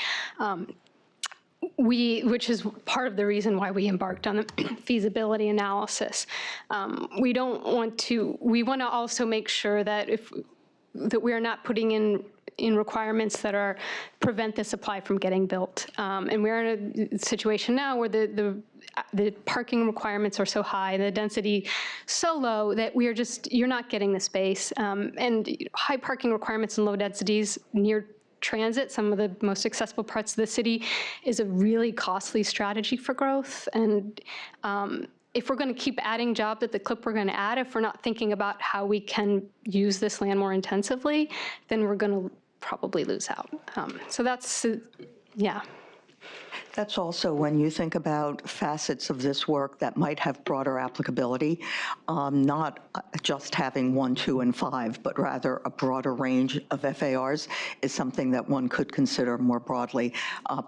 Which is part of the reason why we embarked on the feasibility analysis. We want to also make sure that that we are not putting in requirements that prevent the supply from getting built. And we're in a situation now where the parking requirements are so high, the density so low that you're not getting the space. And high parking requirements and low densities near transit, some of the most accessible parts of the city, is a really costly strategy for growth. And if we're going to keep adding jobs at the clip we're going to add, if we're not thinking about how we can use this land more intensively, then we're going to probably lose out. So that's, yeah. That's also when you think about facets of this work that might have broader applicability, not just having 1, 2, and 5, but rather a broader range of FARs is something that one could consider more broadly.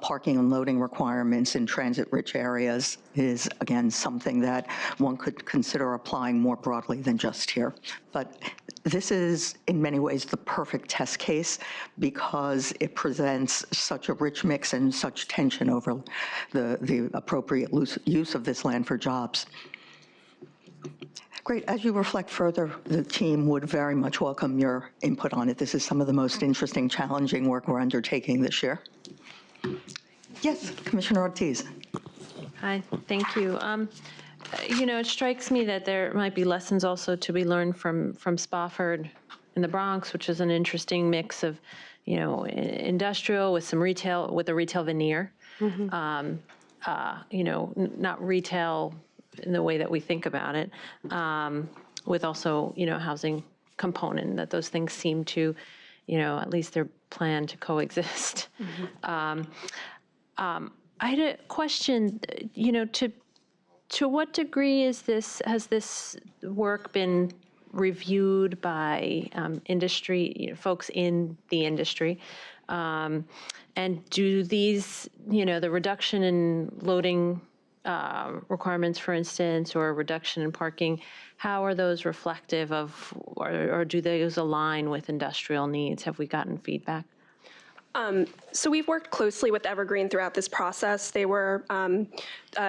Parking and loading requirements in transit-rich areas is, again, something that one could consider applying more broadly than just here. But this is, in many ways, the perfect test case because it presents such a rich mix and such tension over the appropriate use of this land for jobs. Great. As you reflect further, the team would very much welcome your input on it. This is some of the most interesting, challenging work we're undertaking this year. Yes, Commissioner Ortiz. Hi, thank you. You know, it strikes me that there might be lessons also to be learned from Spofford in the Bronx, which is an interesting mix of, you know, industrial with some retail, with a retail veneer. You know, not retail in the way that we think about it, with also, you know, housing component, that those things seem to, you know, at least they're planned to coexist. I had a question, you know, to what degree has this work been reviewed by industry, you know, folks in the industry? And do these, you know, the reduction in loading requirements, for instance, or a reduction in parking, how are those reflective of, or do those align with industrial needs? Have we gotten feedback? So we've worked closely with Evergreen throughout this process. They were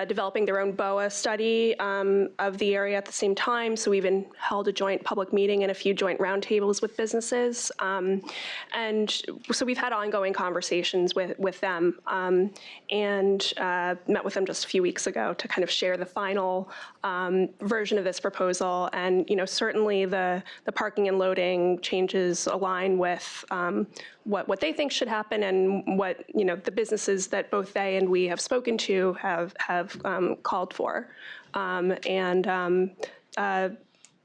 developing their own BOA study of the area at the same time. So we even held a joint public meeting and a few joint roundtables with businesses. And so we've had ongoing conversations with them and met with them just a few weeks ago to kind of share the final version of this proposal. And, you know, certainly the parking and loading changes align with what they think should happen and what, you know, the businesses that both they and we have spoken to have called for. You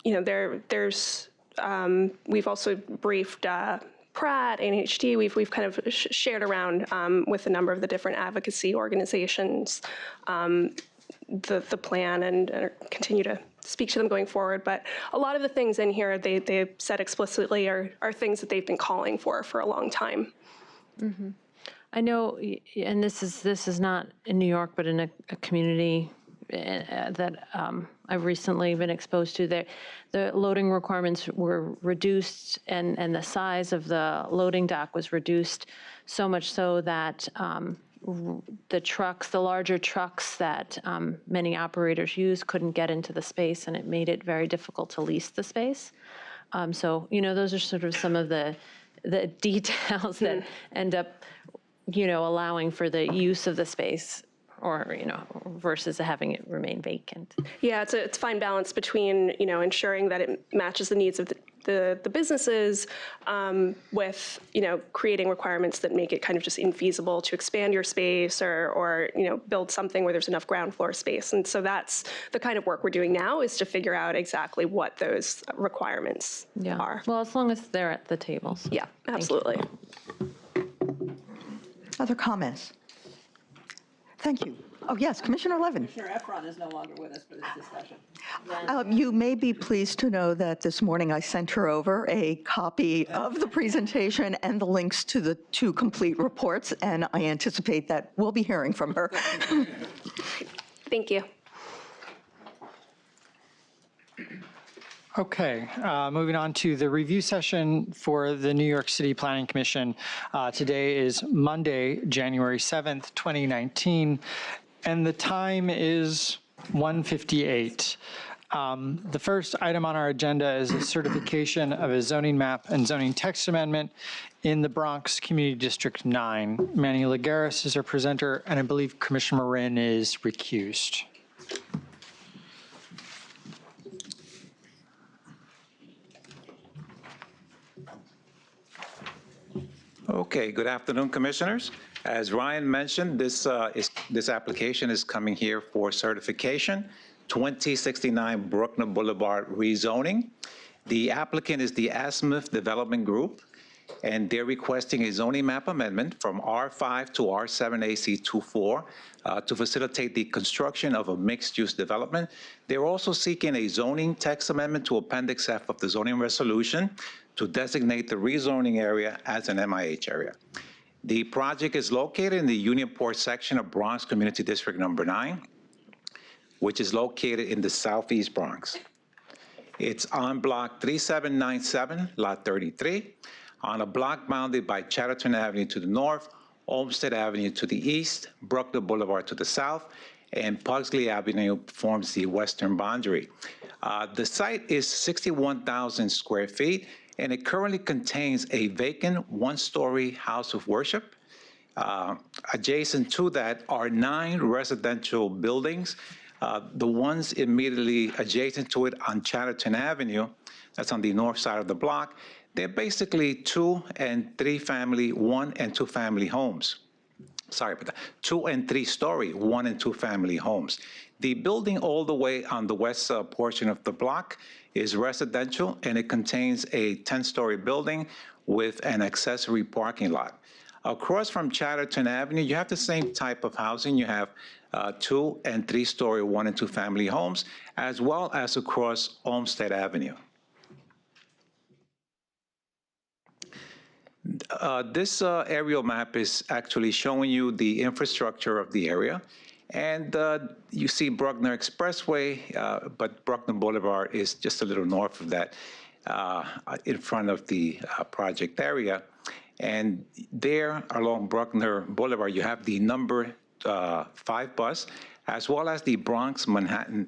know, there's we've also briefed Pratt, NHD, we've kind of shared around with a number of the different advocacy organizations the plan and continue to speak to them going forward. But a lot of the things in here they said explicitly are things that they've been calling for a long time. Mm-hmm. I know, and this is not in New York, but in a community that I've recently been exposed to, the loading requirements were reduced and the size of the loading dock was reduced so much so that the larger trucks that many operators use couldn't get into the space, and it made it very difficult to lease the space. So, you know, those are sort of some of the details that end up, you know, allowing for the use of the space, or, you know, versus having it remain vacant. Yeah, it's a fine balance between, you know, ensuring that it matches the needs of the businesses with, you know, creating requirements that make it kind of just infeasible to expand your space or you know, build something where there's enough ground floor space. And so that's the kind of work we're doing now, is to figure out exactly what those requirements are. Well, as long as they're at the tables. Yeah, absolutely. Other comments? Thank you. Oh, yes, Commissioner Levin. Commissioner Efron is no longer with us for this discussion. You may be pleased to know that this morning I sent her over a copy of the presentation and the links to the 2 complete reports, and I anticipate that we'll be hearing from her. Thank you. Okay, moving on to the review session for the New York City Planning Commission. Today is Monday, January 7th, 2019, and the time is 1:58. The first item on our agenda is a certification of a zoning map and zoning text amendment in the Bronx Community District 9. Manny Lagares is our presenter, and I believe Commissioner Marin is recused. Okay, good afternoon, Commissioners. As Ryan mentioned, this application is coming here for certification, 2069 Bruckner Boulevard rezoning. The applicant is the Asmuth Development Group, and they're requesting a zoning map amendment from R5 to R7AC24 to facilitate the construction of a mixed-use development. They're also seeking a zoning text amendment to Appendix F of the zoning resolution to designate the rezoning area as an MIH area. The project is located in the Unionport section of Bronx Community District Number 9, which is located in the Southeast Bronx. It's on block 3797, lot 33, on a block bounded by Chatterton Avenue to the north, Olmsted Avenue to the east, Bruckner Boulevard to the south, and Pugsley Avenue forms the western boundary. The site is 61,000 square feet, and it currently contains a vacant one-story house of worship. Adjacent to that are 9 residential buildings. The ones immediately adjacent to it on Chatterton Avenue, that's on the north side of the block, they're basically 2 and 3 family, 1 and 2 family homes. Sorry about that, 2 and 3 story, 1 and 2 family homes. The building all the way on the west portion of the block is residential, and it contains a 10-story building with an accessory parking lot. Across from Chatterton Avenue, you have the same type of housing. You have 2 and 3 story, 1 and 2 family homes, as well as across Olmsted Avenue. This aerial map is actually showing you the infrastructure of the area. And you see Bruckner Expressway, but Bruckner Boulevard is just a little north of that in front of the project area. And there along Bruckner Boulevard, you have the number 5 bus, as well as the Bronx Manhattan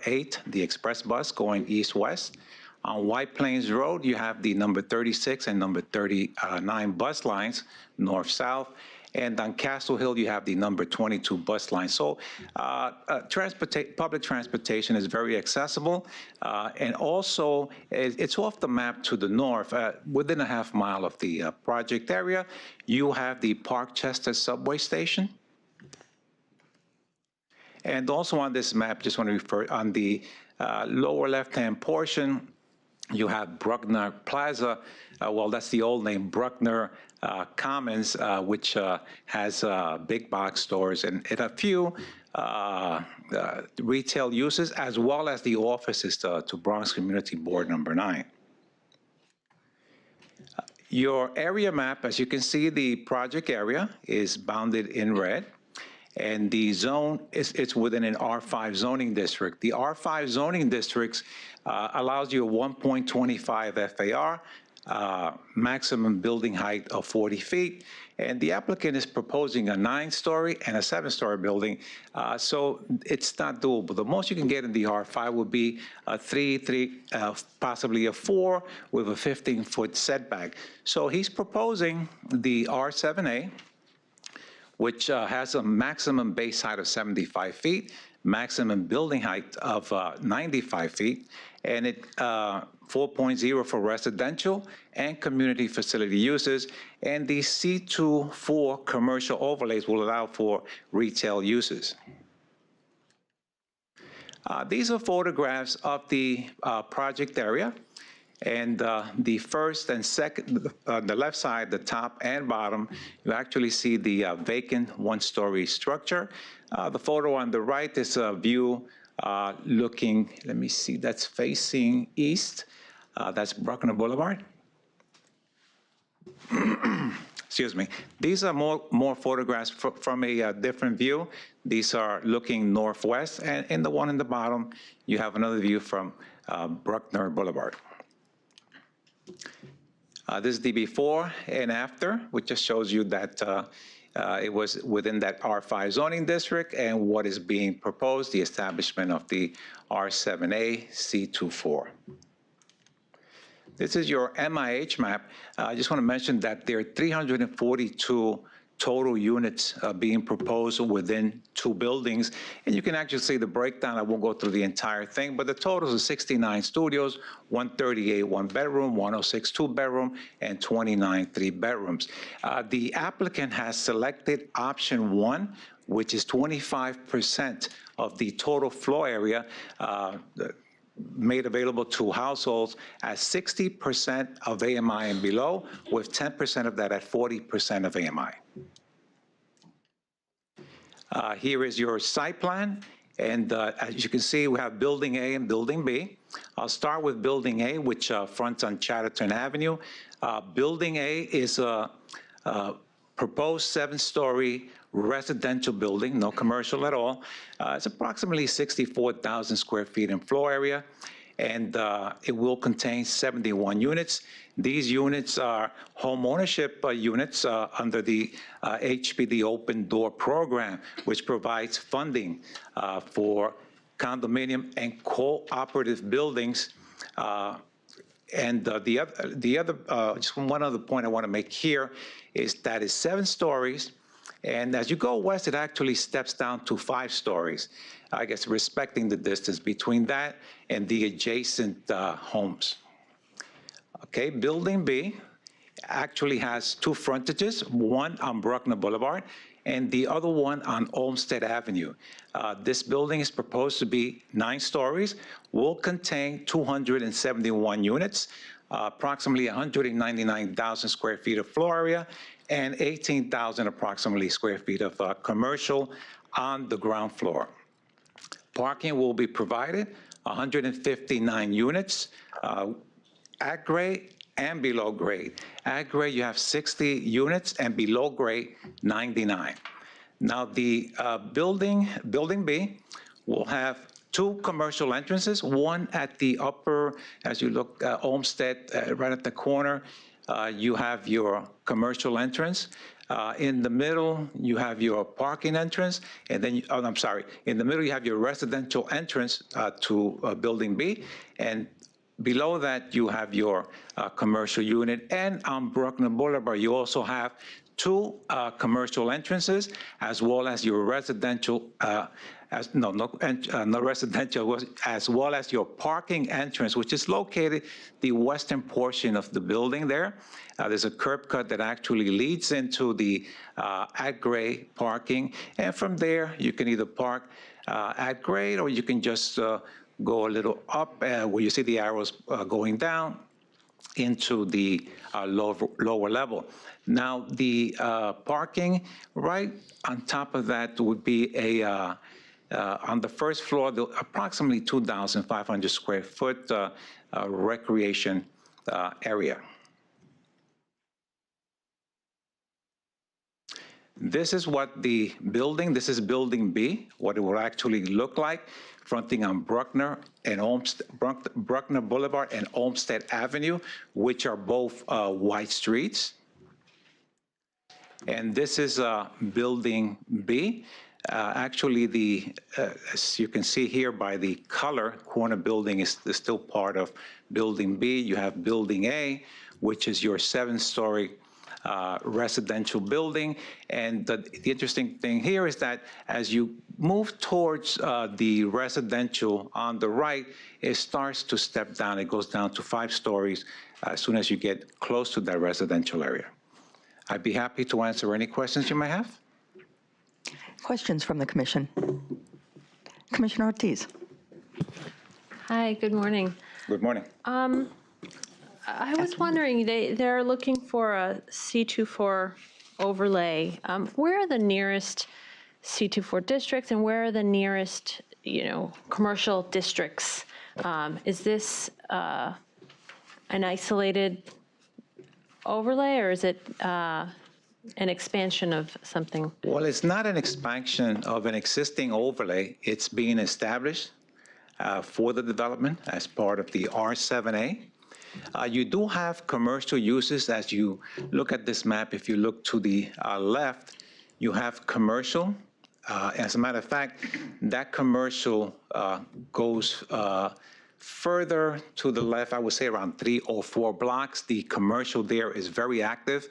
8, the express bus going east-west. On White Plains Road, you have the number 36 and number 39 bus lines, north-south. And on Castle Hill, you have the number 22 bus line. So public transportation is very accessible. And also, it's off the map to the north. Within a half mile of the project area, you have the Parkchester subway station. And also on this map, just want to refer, on the lower left-hand portion, you have Bruckner Plaza. Well, that's the old name, Bruckner Commons, which has big box stores and a few retail uses, as well as the offices to Bronx Community Board number 9. Your area map, as you can see, the project area is bounded in red. And the zone, it's within an R5 zoning district. The R5 zoning districts allows you a 1.25 FAR, maximum building height of 40 feet. And the applicant is proposing a 9-story and a 7-story building. So it's not doable. The most you can get in the R5 would be a 3, possibly a 4 with a 15-foot setback. So he's proposing the R7A, which has a maximum base height of 75 feet, maximum building height of 95 feet, and it 4.0 for residential and community facility uses, and the C2-4 commercial overlays will allow for retail uses. These are photographs of the project area. And the first and second, the left side, the top and bottom, you actually see the vacant 1-story structure. The photo on the right is a view looking, let me see, that's facing east. That's Bruckner Boulevard. Excuse me. These are more photographs from a different view. These are looking northwest, and in the one in the bottom, you have another view from Bruckner Boulevard. This is the before and after, which just shows you that it was within that R5 zoning district and what is being proposed, the establishment of the R7A C24. This is your MIH map. I just want to mention that there are 342 total units being proposed within 2 buildings. And you can actually see the breakdown. I won't go through the entire thing, but the totals are 69 studios, 138 1-bedroom, 106 2-bedroom, and 29 3-bedrooms. The applicant has selected option 1, which is 25% of the total floor area made available to households at 60% of AMI and below, with 10% of that at 40% of AMI. Here is your site plan, and as you can see, we have Building A and Building B. I'll start with Building A, which fronts on Chatterton Avenue. Building A is a proposed 7-story residential building, no commercial at all. It's approximately 64,000 square feet in floor area. and it will contain 71 units. These units are home ownership units under the HPD Open Door Program, which provides funding for condominium and cooperative buildings. And the other, just one other point I want to make here is that it's 7 stories, and as you go west, it actually steps down to 5 stories. I guess respecting the distance between that and the adjacent homes. Okay, Building B actually has 2 frontages, one on Bruckner Boulevard and the other one on Olmsted Avenue. This building is proposed to be 9 stories, will contain 271 units, approximately 199,000 square feet of floor area, and 18,000 approximately square feet of commercial on the ground floor. Parking will be provided, 159 units, at grade and below grade. At grade, you have 60 units, and below grade, 99. Now, the building B will have 2 commercial entrances, one at the upper, as you look, Olmsted, right at the corner, you have your commercial entrance. In the middle, you have your parking entrance, and then, in the middle, you have your residential entrance to Building B, and below that, you have your commercial unit, and on Bruckner Boulevard, you also have 2 commercial entrances, as well as your residential, not residential, as well as your parking entrance, which is located the western portion of the building there. There's a curb cut that actually leads into the at-grade parking, and from there, you can either park at grade, or you can just go a little up where you see the arrows going down into the lower level. Now, the parking right on top of that would be a, on the first floor, approximately 2,500 square foot recreation area. This is what the building, this is Building B, what it will actually look like, fronting on Bruckner Boulevard and Olmsted Avenue, which are both wide streets. And this is Building B. Actually, as you can see here by the color, corner building is still part of Building B. You have Building A, which is your 7-story residential building. And the interesting thing here is that as you move towards the residential on the right, it starts to step down. It goes down to 5 stories as soon as you get close to that residential area. I'd be happy to answer any questions you may have. Questions from the commission? Commissioner Ortiz. Hi, good morning. Good morning. I was wondering, they're looking for a C24 overlay. Where are the nearest C24 districts, and where are the nearest, commercial districts? Is this an isolated overlay, or is it an expansion of something? Well, it's not an expansion of an existing overlay. It's being established for the development as part of the R7A. You do have commercial uses as you look at this map. If you look to the left, you have commercial. As a matter of fact, that commercial goes further to the left, I would say around 3 or 4 blocks. The commercial there is very active.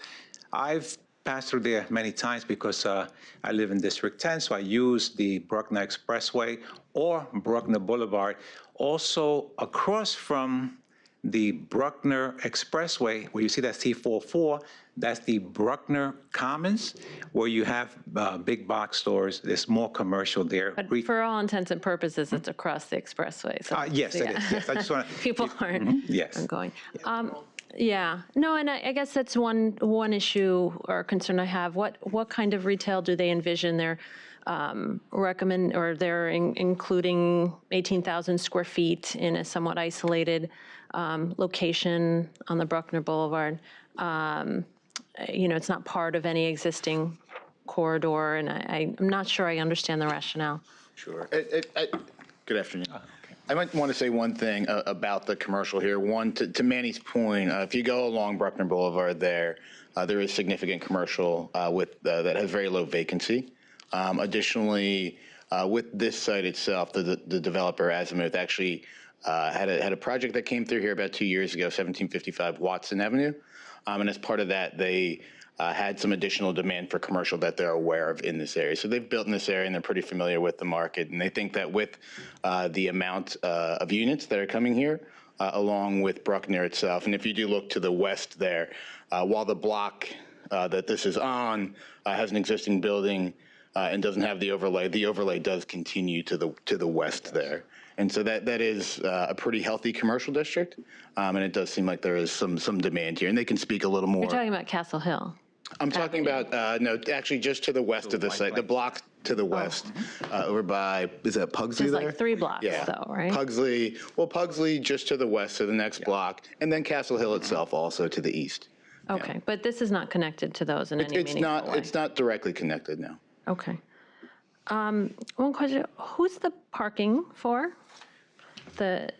I've passed through there many times because I live in District 10, so I use the Bruckner Expressway or Bruckner Boulevard. Also, across from the Bruckner Expressway, where you see that C44, that's the Bruckner Commons, where you have big box stores. There's more commercial there. But for all intents and purposes, it's across the expressway. So yes, it is. Yes, I just want to. People aren't going. Yeah. No, and I guess that's one issue or concern I have. What kind of retail do they envision? They're including 18,000 square feet in a somewhat isolated location on the Bruckner Boulevard. It's not part of any existing corridor, and I'm not sure I understand the rationale. Sure. Good afternoon. I might want to say one thing about the commercial here. One, to Manny's point, if you go along Bruckner Boulevard there is significant commercial that has very low vacancy. Additionally, with this site itself, the developer Azimuth actually had a project that came through here about 2 years ago, 1755 Watson Avenue. And as part of that, they had some additional demand for commercial that they're aware of in this area. So they've built in this area and they're pretty familiar with the market. And they think that with the amount of units that are coming here, along with Bruckner itself, and if you do look to the west there, while the block that this is on has an existing building and doesn't have the overlay does continue to the west there. And so that is a pretty healthy commercial district, and it does seem like there is some demand here. And they can speak a little more. You're talking about Castle Hill. I'm talking about, no, actually just to the west of the site, the block to the west, over by, is that Pugsley There's there? like 3 blocks, Yeah. though, right? Pugsley just to the west, so the next block, and then Castle Hill itself also to the east. Okay, but this is not connected to those in any meaningful way? It's not directly connected, no. Okay. One question, who's the parking for? The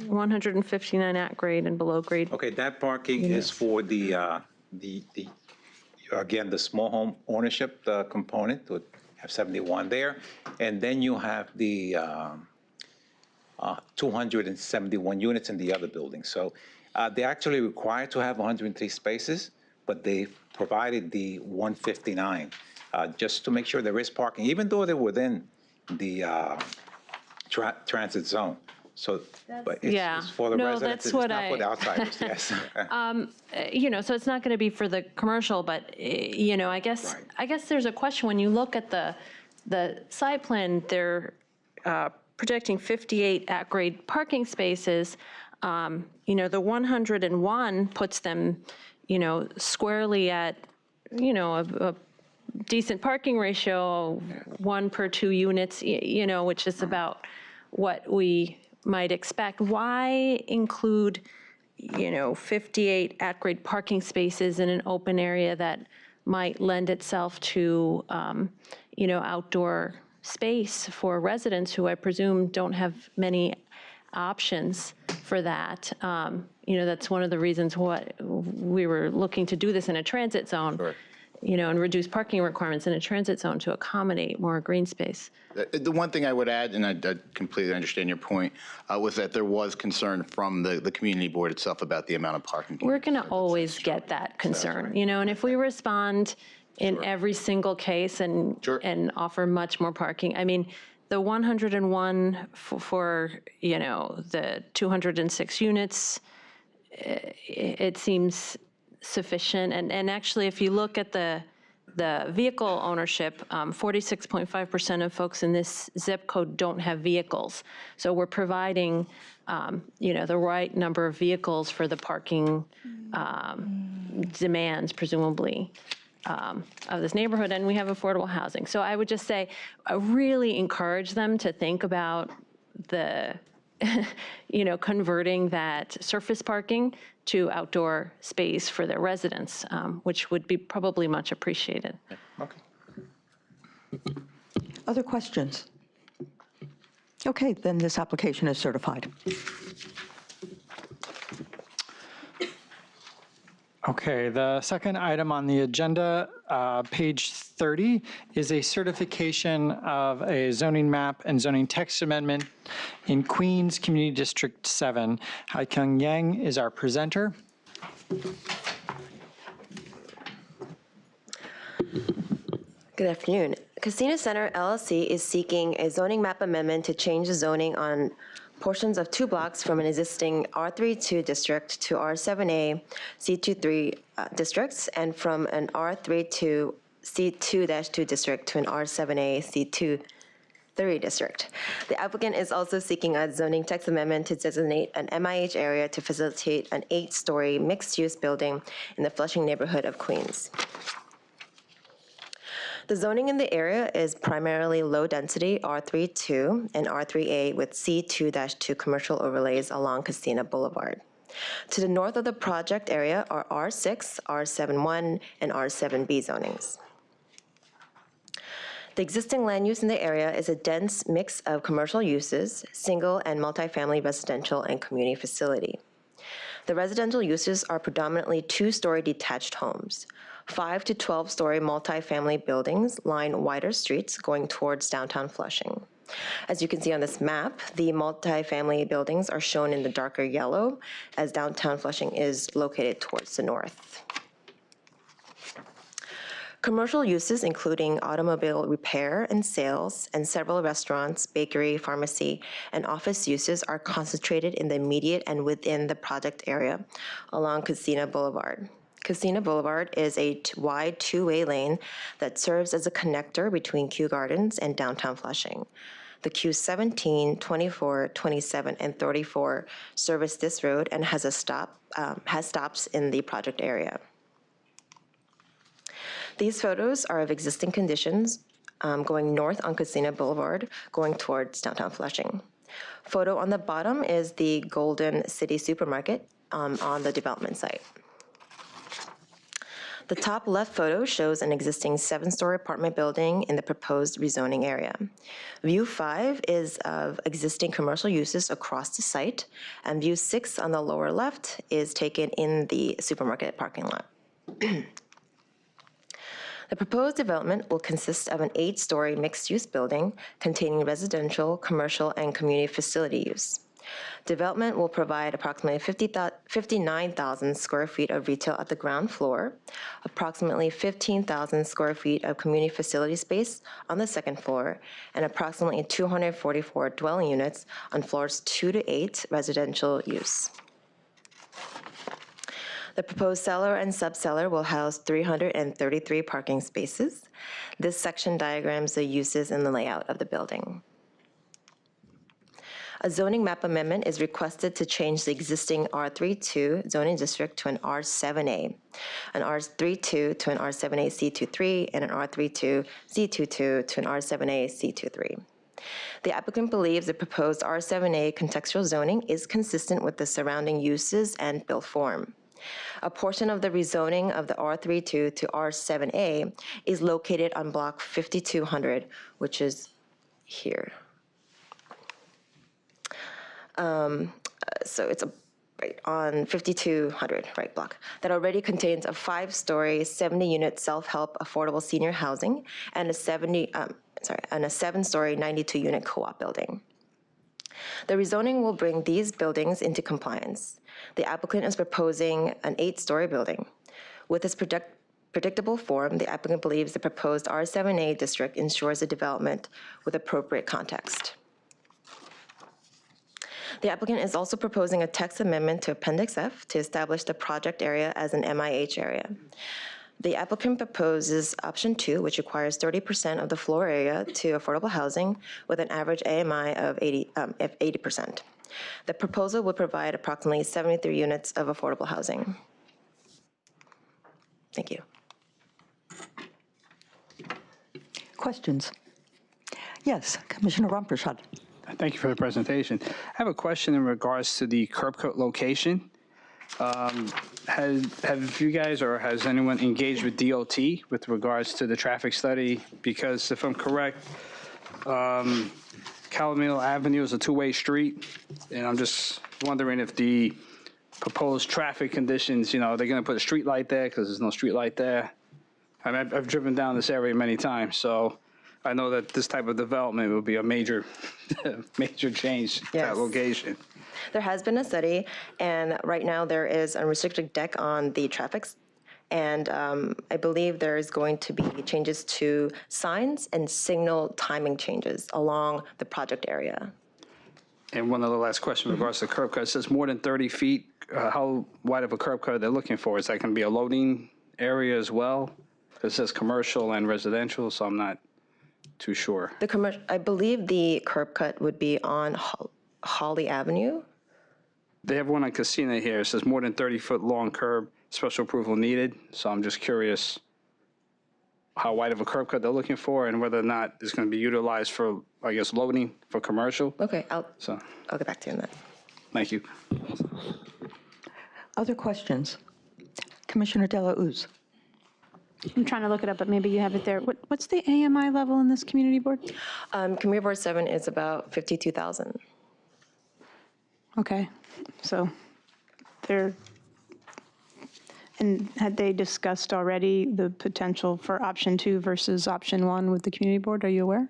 159 at grade and below grade? Okay, that parking is for the again, the small home ownership component, would have 71 there. And then you have the 271 units in the other building. So they're actually required to have 103 spaces, but they provided the 159 just to make sure there is parking, even though they're within the transit zone. So, but it's for the residents, it's not for the outsiders, yes. So it's not going to be for the commercial, but, I guess there's a question. When you look at the site plan, they're projecting 58 at-grade parking spaces. The 101 puts them, squarely at, a decent parking ratio, 1 per 2 units, which is about what we might expect. Why include, 58 at-grade parking spaces in an open area that might lend itself to, outdoor space for residents who I presume don't have many options for that? That's one of the reasons what we were looking to do this in a transit zone. Sure. And reduce parking requirements in a transit zone to accommodate more green space. The one thing I would add, and I completely understand your point, was that there was concern from the community board itself about the amount of parking. We're going to always get that concern, and if we respond in every single case and offer much more parking, I mean, the 101 for the 206 units, it seems sufficient. And actually, if you look at the vehicle ownership, 46.5% of folks in this zip code don't have vehicles. So we're providing, the right number of vehicles for the parking demands, presumably, of this neighborhood, and we have affordable housing. So I would just say, I really encourage them to think about the converting that surface parking to outdoor space for their residents, which would be probably much appreciated. Okay. Other questions? Okay, then this application is certified. Okay, the second item on the agenda, page 30, is a certification of a zoning map and zoning text amendment in Queens Community District 7. Hai-Kyung Yang is our presenter. Good afternoon. Casino Center LLC is seeking a zoning map amendment to change the zoning on portions of 2 blocks from an existing R32 district to R7A C23 districts, and from an R32 C2-2 district to an R7A C23 district. The applicant is also seeking a zoning text amendment to designate an MIH area to facilitate an 8-story mixed-use building in the Flushing neighborhood of Queens. The zoning in the area is primarily low-density R32 and R3A with C2-2 commercial overlays along Casino Boulevard. To the north of the project area are R6, R71, and R7B zonings. The existing land use in the area is a dense mix of commercial uses, single and multifamily residential and community facility. The residential uses are predominantly 2-story detached homes. 5 to 12-story multifamily buildings line wider streets going towards downtown Flushing. As you can see on this map, the multifamily buildings are shown in the darker yellow, as downtown Flushing is located towards the north. Commercial uses, including automobile repair and sales, and several restaurants, bakery, pharmacy, and office uses are concentrated in the immediate and within the project area along Casino Boulevard. Casino Boulevard is a wide 2-way lane that serves as a connector between Kew Gardens and downtown Flushing. The Q 17, 24, 27, and 34 service this road and has stops in the project area. These photos are of existing conditions going north on Casino Boulevard, going towards downtown Flushing. Photo on the bottom is the Golden City Supermarket on the development site. The top left photo shows an existing 7-story apartment building in the proposed rezoning area. View 5 is of existing commercial uses across the site, and view 6 on the lower left is taken in the supermarket parking lot. The proposed development will consist of an 8-story mixed-use building containing residential, commercial, and community facility use. Development will provide approximately 59,000 square feet of retail at the ground floor, approximately 15,000 square feet of community facility space on the second floor, and approximately 244 dwelling units on floors 2 to 8 residential use. The proposed cellar and subcellar will house 333 parking spaces. This section diagrams the uses and the layout of the building. A zoning map amendment is requested to change the existing R32 zoning district to an R7A, an R32 to an R7A C23, and an R32 C22 to an R7A C23. The applicant believes the proposed R7A contextual zoning is consistent with the surrounding uses and built form. A portion of the rezoning of the R32 to R7A is located on block 5200, which is here. So it's right on 5200, right block, that already contains a 5-story, 70-unit self-help affordable senior housing and a 7-story, 92-unit co-op building. The rezoning will bring these buildings into compliance. The applicant is proposing an 8-story building. With its predictable form, the applicant believes the proposed R7A district ensures a development with appropriate context. The applicant is also proposing a text amendment to Appendix F to establish the project area as an MIH area. The applicant proposes option 2, which requires 30% of the floor area to affordable housing with an average AMI of 80%. The proposal would provide approximately 73 units of affordable housing. Thank you. Questions? Yes, Commissioner Rumpershad. Thank you for the presentation. I have a question in regards to the curb cut location. Have you guys or has anyone engaged with DOT with regards to the traffic study? Because if I'm correct, Calamino Avenue is a 2-way street, and I'm just wondering if the proposed traffic conditions, are they going to put a street light there because there's no street light there? I mean, I've driven down this area many times, so I know that this type of development would be a major, major change to that location. There has been a study, and right now there is a restricted deck on the traffic, and I believe there is going to be changes to signs and signal timing changes along the project area. And one other last question in regards to curb cut. It says more than 30 feet. How wide of a curb cut are they looking for? Is that going to be a loading area as well? It says commercial and residential, so I'm not too sure. I believe the curb cut would be on Holly Avenue. They have one on Casino here. It says more than 30-foot long curb, special approval needed. So I'm just curious how wide of a curb cut they're looking for and whether or not it's going to be utilized for, I guess, loading for commercial. Okay, I'll get back to you on that. Thank you. Other questions? Commissioner De La Uz. I'm trying to look it up, but maybe you have it there. What's the AMI level in this community board? Community Board 7 is about 52,000. Okay, so they're, and had they discussed already the potential for option 2 versus option 1 with the community board? Are you aware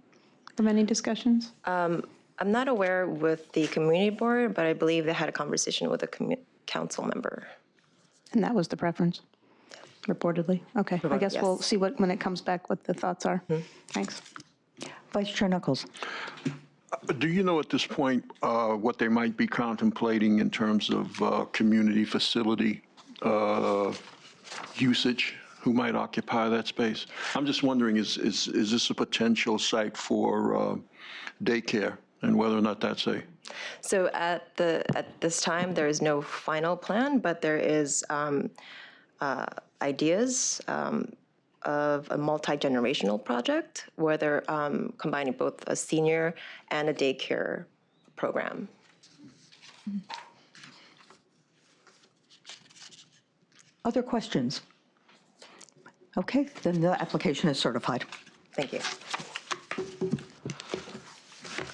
of any discussions? I'm not aware with the community board, but I believe they had a conversation with a council member. And that was the preference, reportedly? Okay, I guess we'll see when it comes back what the thoughts are. Thanks. Vice Chair Knuckles. Do you know at this point what they might be contemplating in terms of community facility usage? Who might occupy that space? I'm just wondering, is this a potential site for daycare, and whether or not that's a... So at this time, there is no final plan, but there is ideas of a multi-generational project where they're combining both a senior and a daycare program. Other questions? Okay, then the application is certified. Thank you.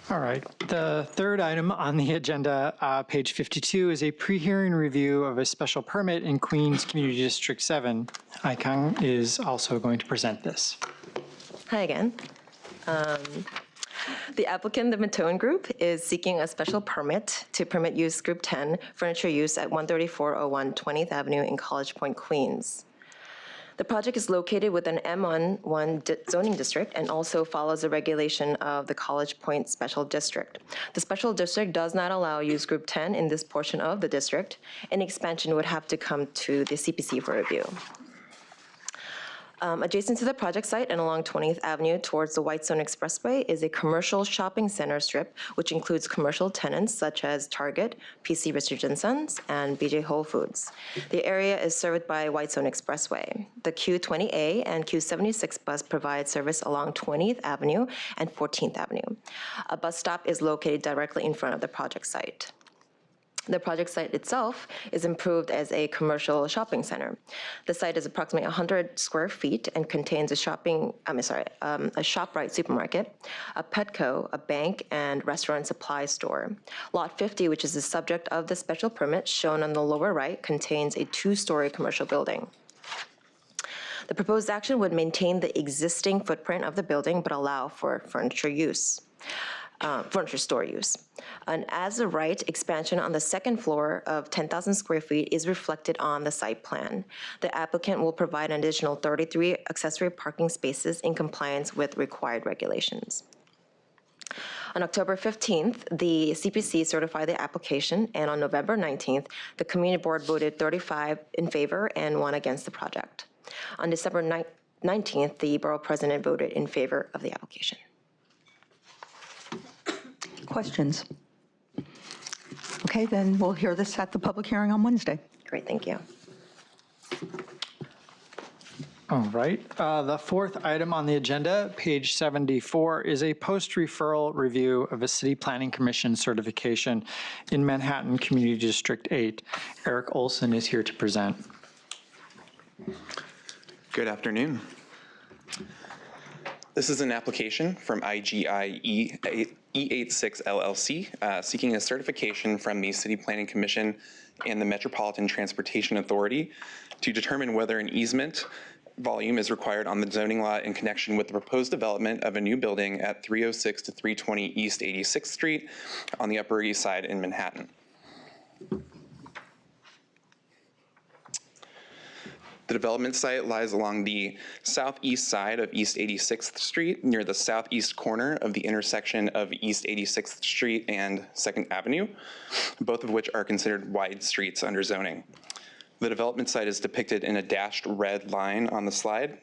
All right. The third item on the agenda, page 52, is a pre-hearing review of a special permit in Queens Community District 7. Aikang is also going to present this. Hi again. The applicant, the Matone Group, is seeking a special permit to permit use Group 10 furniture use at 13401 20th Avenue in College Point, Queens. The project is located within M1 zoning district and also follows the regulation of the College Point Special District. The Special District does not allow use Group 10 in this portion of the district. Any expansion would have to come to the CPC for review. Adjacent to the project site and along 20th Avenue towards the Whitestone Expressway is a commercial shopping center strip, which includes commercial tenants such as Target, PC Richard & Sons, and BJ Whole Foods. The area is served by Whitestone Expressway. The Q20A and Q76 bus provide service along 20th Avenue and 14th Avenue. A bus stop is located directly in front of the project site. The project site itself is improved as a commercial shopping center. The site is approximately 100 square feet and contains a ShopRite supermarket, a Petco, a bank, and restaurant supply store. Lot 50, which is the subject of the special permit shown on the lower right, contains a 2-story commercial building. The proposed action would maintain the existing footprint of the building but allow for furniture store use. An as-of-right expansion on the second floor of 10,000 square feet is reflected on the site plan. The applicant will provide an additional 33 accessory parking spaces in compliance with required regulations. On October 15th, the CPC certified the application, and on November 19th, the Community Board voted 35 in favor and 1 against the project. On December 19th, the Borough President voted in favor of the application. Questions? Okay, then we'll hear this at the public hearing on Wednesday. Great, thank you. All right. The fourth item on the agenda, page 74, is a post-referral review of a City Planning Commission certification in Manhattan Community District 8. Eric Olson is here to present. Good afternoon. This is an application from IGI E86 LLC seeking a certification from the City Planning Commission and the Metropolitan Transportation Authority to determine whether an easement volume is required on the zoning lot in connection with the proposed development of a new building at 306 to 320 East 86th Street on the Upper East Side in Manhattan. The development site lies along the southeast side of East 86th Street, near the southeast corner of the intersection of East 86th Street and 2nd Avenue, both of which are considered wide streets under zoning. The development site is depicted in a dashed red line on the slide.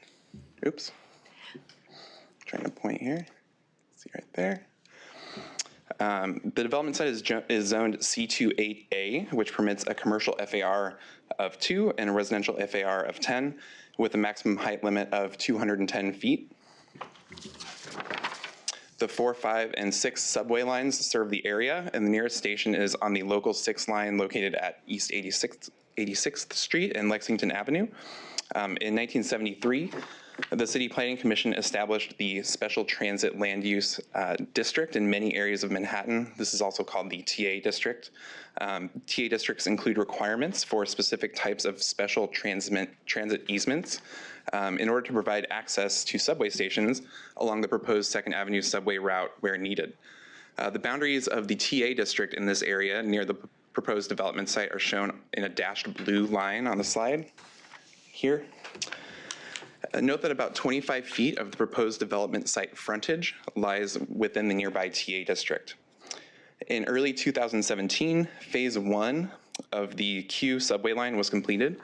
Oops. Trying to point here. See right there. The development site is zoned C28A, which permits a commercial FAR of 2 and a residential FAR of 10, with a maximum height limit of 210 feet. The 4, 5, and 6 subway lines serve the area, and the nearest station is on the local 6 line located at East 86th 86th Street and Lexington Avenue. In 1973, the City Planning Commission established the Special Transit Land Use District in many areas of Manhattan. This is also called the TA District. TA districts include requirements for specific types of special transit easements in order to provide access to subway stations along the proposed 2nd Avenue subway route where needed. The boundaries of the TA district in this area near the proposed development site are shown in a dashed blue line on the slide here. Note that about 25 feet of the proposed development site frontage lies within the nearby TA district. In early 2017, phase 1 of the Q subway line was completed.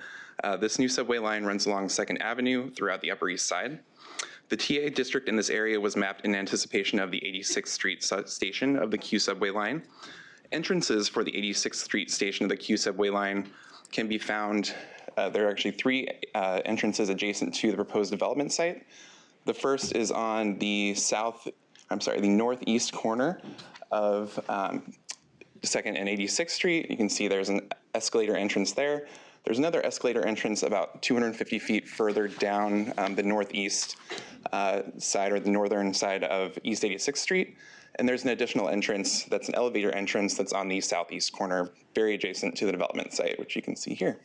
This new subway line runs along 2nd Avenue throughout the Upper East Side. The TA district in this area was mapped in anticipation of the 86th Street station of the Q subway line. Entrances for the 86th Street station of the Q subway line can be found. There are actually 3 entrances adjacent to the proposed development site. The first is on the northeast corner of 2nd and 86th Street. You can see there's an escalator entrance there. There's another escalator entrance about 250 feet further down the northeast side or the northern side of East 86th Street. And there's an additional entrance that's an elevator entrance that's on the southeast corner, very adjacent to the development site, which you can see here.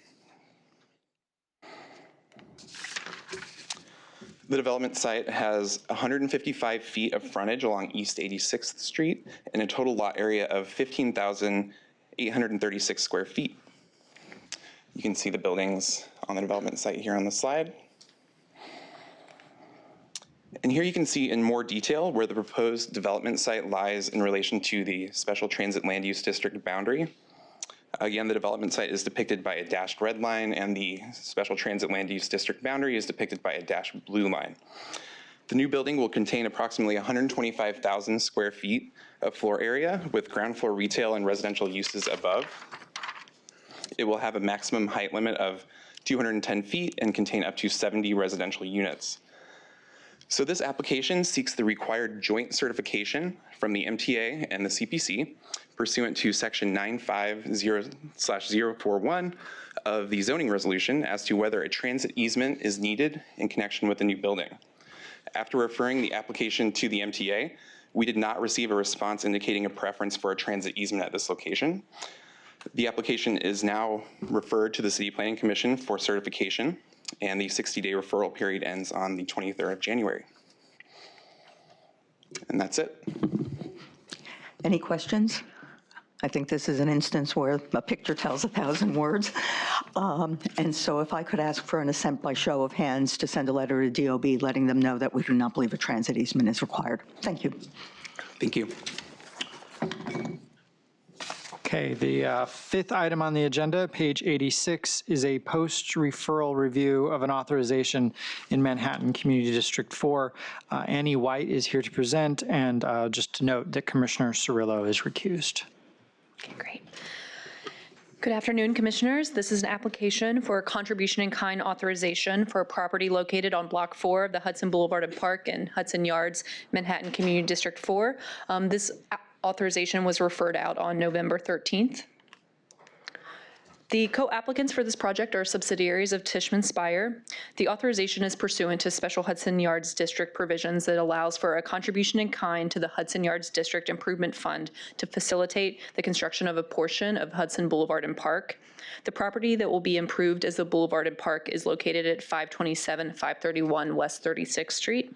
The development site has 155 feet of frontage along East 86th Street and a total lot area of 15,836 square feet. You can see the buildings on the development site here on the slide. And here you can see in more detail where the proposed development site lies in relation to the Special Transit Land Use District boundary. Again, the development site is depicted by a dashed red line, and the Special Transit Land Use District boundary is depicted by a dashed blue line. The new building will contain approximately 125,000 square feet of floor area with ground floor retail and residential uses above. It will have a maximum height limit of 210 feet and contain up to 70 residential units. So this application seeks the required joint certification from the MTA and the CPC pursuant to section 950/041 of the zoning resolution as to whether a transit easement is needed in connection with the new building. After referring the application to the MTA, we did not receive a response indicating a preference for a transit easement at this location. The application is now referred to the City Planning Commission for certification, and the 60-day referral period ends on the 23rd of January. And that's it. Any questions? I think this is an instance where a picture tells 1,000 words. And so if I could ask for an assent by show of hands to send a letter to DOB letting them know that we do not believe a transit easement is required. Thank you. Thank you. Okay, the 5th item on the agenda, page 86, is a post-referral review of an authorization in Manhattan Community District 4. Annie White is here to present, and just to note that Commissioner Cirillo is recused. Okay, great. Good afternoon, Commissioners. This is an application for a contribution in kind authorization for a property located on Block 4 of the Hudson Boulevard and Park in Hudson Yards, Manhattan Community District 4. This authorization was referred out on November 13th. The co-applicants for this project are subsidiaries of Tishman Speyer. The authorization is pursuant to Special Hudson Yards District provisions that allows for a contribution in kind to the Hudson Yards District Improvement Fund to facilitate the construction of a portion of Hudson Boulevard and Park. The property that will be improved as the Boulevard and Park is located at 527-531 West 36th Street.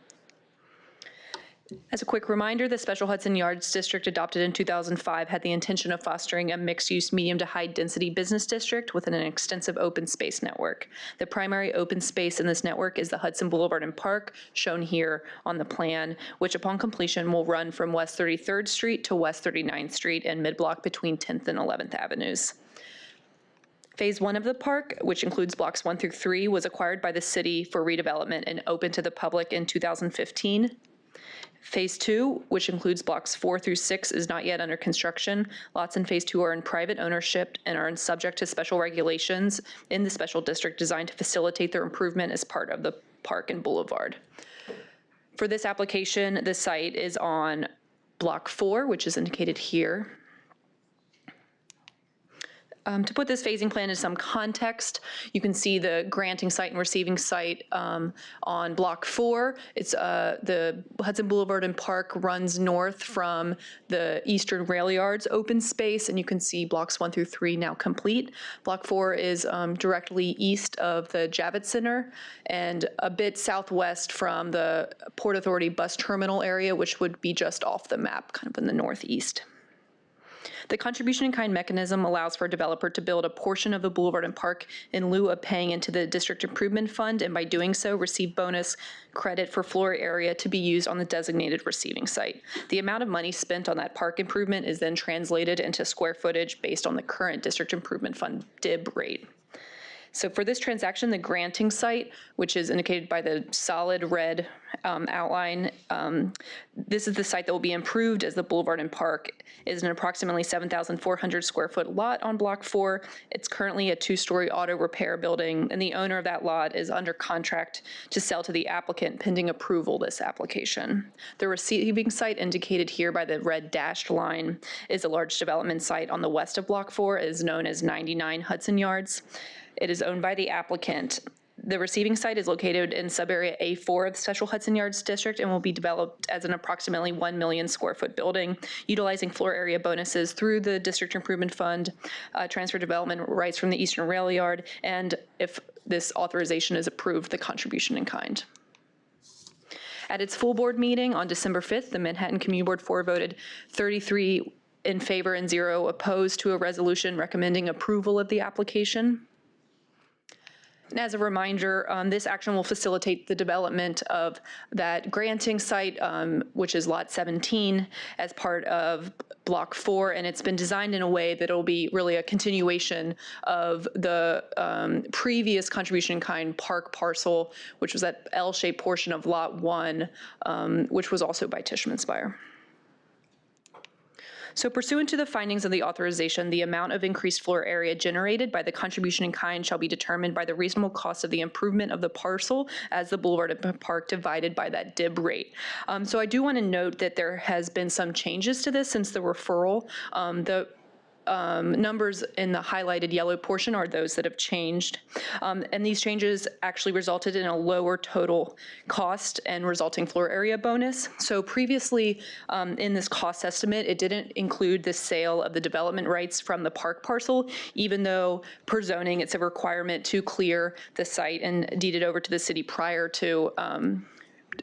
As a quick reminder, the Special Hudson Yards District adopted in 2005 had the intention of fostering a mixed-use medium to high-density business district with an extensive open space network. The primary open space in this network is the Hudson Boulevard and Park, shown here on the plan, which upon completion will run from West 33rd Street to West 39th Street and mid-block between 10th and 11th Avenues. Phase 1 of the park, which includes blocks 1 through 3, was acquired by the city for redevelopment and opened to the public in 2015. Phase 2, which includes blocks 4 through 6, is not yet under construction. Lots in Phase 2 are in private ownership and are subject to special regulations in the special district designed to facilitate their improvement as part of the park and boulevard. For this application, the site is on Block 4, which is indicated here. To put this phasing plan in some context, you can see the granting site and receiving site on Block 4. It's the Hudson Boulevard and Park runs north from the Eastern Rail Yards open space, and you can see Blocks 1 through 3 now complete. Block 4 is directly east of the Javits Center and a bit southwest from the Port Authority bus terminal area, which would be just off the map, kind of in the northeast. The contribution in kind mechanism allows for a developer to build a portion of the Boulevard and Park in lieu of paying into the District Improvement Fund, and by doing so, receive bonus credit for floor area to be used on the designated receiving site. The amount of money spent on that park improvement is then translated into square footage based on the current District Improvement Fund DIB rate. So for this transaction, the granting site, which is indicated by the solid red outline, this is the site that will be improved as the Boulevard and Park is an approximately 7,400 square foot lot on Block 4. It's currently a 2-story auto repair building, and the owner of that lot is under contract to sell to the applicant pending approval of this application. The receiving site indicated here by the red dashed line is a large development site on the west of Block 4. It is known as 99 Hudson Yards. It is owned by the applicant. The receiving site is located in subarea A4 of the Central Hudson Yards District and will be developed as an approximately 1 million square foot building, utilizing floor area bonuses through the District Improvement Fund, transfer development rights from the Eastern Rail Yard, and if this authorization is approved, the contribution in kind. At its full board meeting on December 5th, the Manhattan Community Board 4 voted 33 in favor and 0 opposed to a resolution recommending approval of the application. As a reminder, this action will facilitate the development of that granting site, which is Lot 17, as part of Block 4, and it's been designed in a way that it'll be really a continuation of the previous contribution in kind park parcel, which was that L-shaped portion of Lot 1, which was also by Tishman Speyer. So pursuant to the findings of the authorization, the amount of increased floor area generated by the contribution in kind shall be determined by the reasonable cost of the improvement of the parcel as the Boulevard and Park divided by that DIB rate. So I do want to note that there has been some changes to this since the referral. The numbers in the highlighted yellow portion are those that have changed. And these changes actually resulted in a lower total cost and resulting floor area bonus. So previously in this cost estimate, it didn't include the sale of the development rights from the park parcel, even though per zoning, it's a requirement to clear the site and deed it over to the city prior to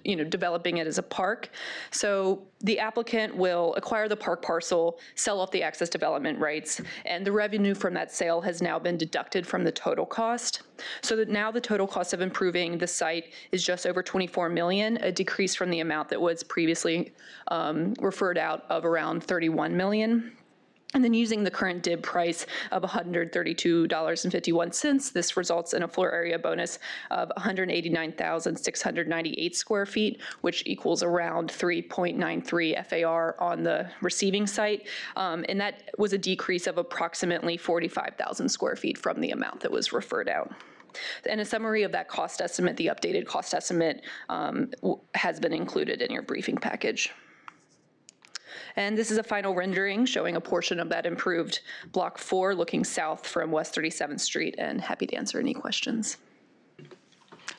developing it as a park. So the applicant will acquire the park parcel, sell off the access development rights, and the revenue from that sale has now been deducted from the total cost. So that now the total cost of improving the site is just over $24 million, a decrease from the amount that was previously referred out of around $31 million. And then using the current DIB price of $132.51, this results in a floor area bonus of 189,698 square feet, which equals around 3.93 FAR on the receiving site. And that was a decrease of approximately 45,000 square feet from the amount that was referred out. And a summary of that cost estimate, the updated cost estimate, has been included in your briefing package. And this is a final rendering showing a portion of that improved Block 4 looking south from West 37th Street, and happy to answer any questions.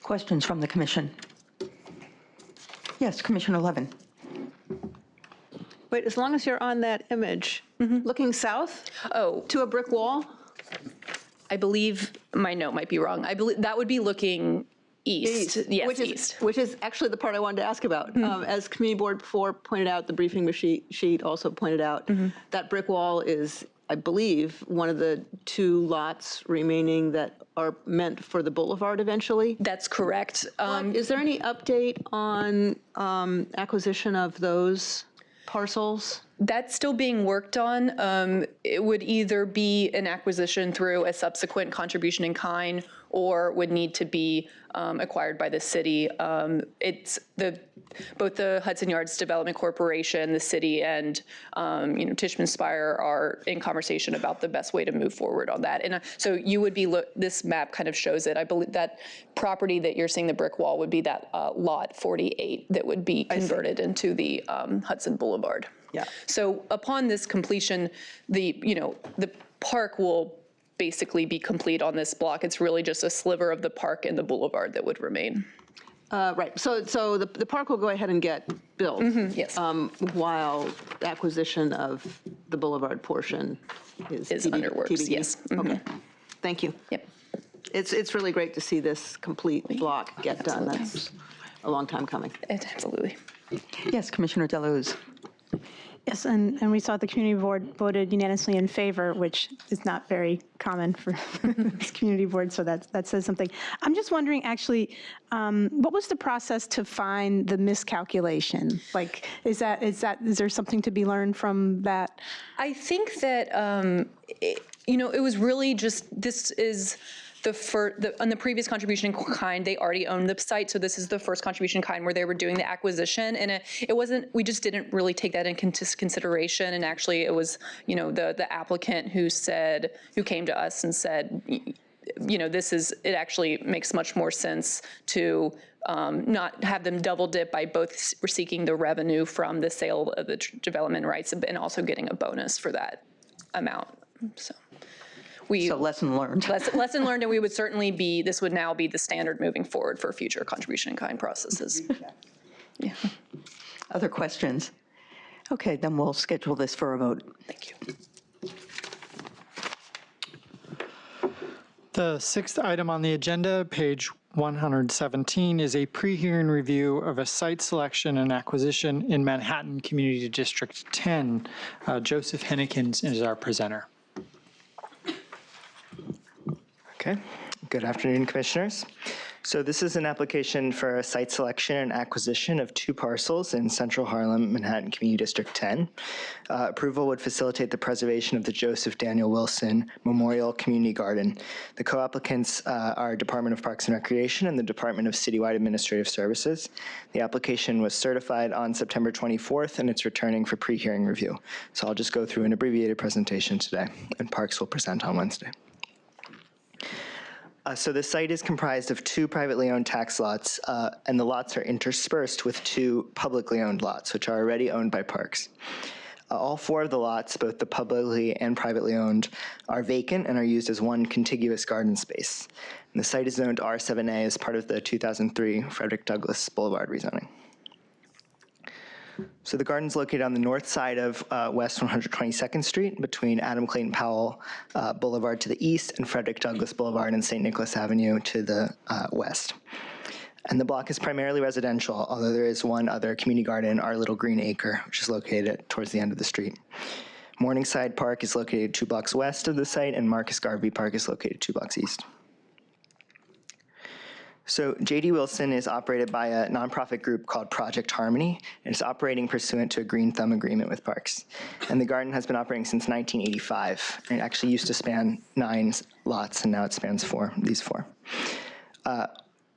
Questions from the commission? Yes, Commissioner Levin. Wait, as long as you're on that image, looking south to a brick wall? I believe my note might be wrong. I believe that would be looking east. Yes, east. Which is actually the part I wanted to ask about. As Community Board 4 pointed out, the briefing sheet also pointed out, that brick wall is, I believe, one of the 2 lots remaining that are meant for the boulevard eventually. That's correct. Is there any update on acquisition of those parcels? That's still being worked on. It would either be an acquisition through a subsequent contribution in kind or would need to be acquired by the city. Both the Hudson Yards Development Corporation, the city, and Tishman Speyer are in conversation about the best way to move forward on that. And so you would be, this map kind of shows it. I believe that property that you're seeing the brick wall would be that lot 48 that would be converted into the Hudson Boulevard. Yeah. So upon this completion, the park will basically be complete on this block. It's really just a sliver of the park and the boulevard that would remain. Right, so the park will go ahead and get built. Yes. While the acquisition of the boulevard portion is under works, TBD. yes. Okay, thank you. Yep. It's really great to see this complete block get done. That's a long time coming. Absolutely. Yes, Commissioner Deleuze. Yes, and we saw the community board voted unanimously in favor, which is not very common for this community board, so that says something. I'm just wondering, actually, what was the process to find the miscalculation? Like, is there something to be learned from that? I think that, it was really just, this is on the previous contribution in kind, they already owned the site, so this is the first contribution in kind where they were doing the acquisition, and it wasn't, we just didn't really take that into consideration, and actually it was, the applicant who came to us and said, it actually makes much more sense to not have them double dip by both seeking the revenue from the sale of the development rights and also getting a bonus for that amount, so. So lesson learned. Lesson learned, and we would certainly this would now be the standard moving forward for future contribution in kind processes. Yeah. Other questions? Okay, then we'll schedule this for a vote. Thank you. The sixth item on the agenda, page 117, is a pre-hearing review of a site selection and acquisition in Manhattan Community District 10. Joseph Hennekins is our presenter. Okay, good afternoon, Commissioners. So this is an application for a site selection and acquisition of 2 parcels in Central Harlem, Manhattan Community District 10. Approval would facilitate the preservation of the Joseph Daniel Wilson Memorial Community Garden. The co-applicants are Department of Parks and Recreation and the Department of Citywide Administrative Services. The application was certified on September 24th, and it's returning for pre-hearing review. So I'll just go through an abbreviated presentation today, and Parks will present on Wednesday. So the site is comprised of 2 privately owned tax lots, and the lots are interspersed with 2 publicly owned lots, which are already owned by Parks. All 4 of the lots, both the publicly and privately owned, are vacant and are used as one contiguous garden space. And the site is zoned R7A as part of the 2003 Frederick Douglass Boulevard rezoning. So the garden's located on the north side of West 122nd Street between Adam Clayton Powell Boulevard to the east and Frederick Douglass Boulevard and St. Nicholas Avenue to the west. And the block is primarily residential, although there is one other community garden, Our Little Green Acre, which is located towards the end of the street. Morningside Park is located 2 blocks west of the site, and Marcus Garvey Park is located 2 blocks east. So J.D. Wilson is operated by a nonprofit group called Project Harmony, and it's operating pursuant to a Green Thumb agreement with Parks. And the garden has been operating since 1985. And it actually used to span 9 lots, and now it spans these 4.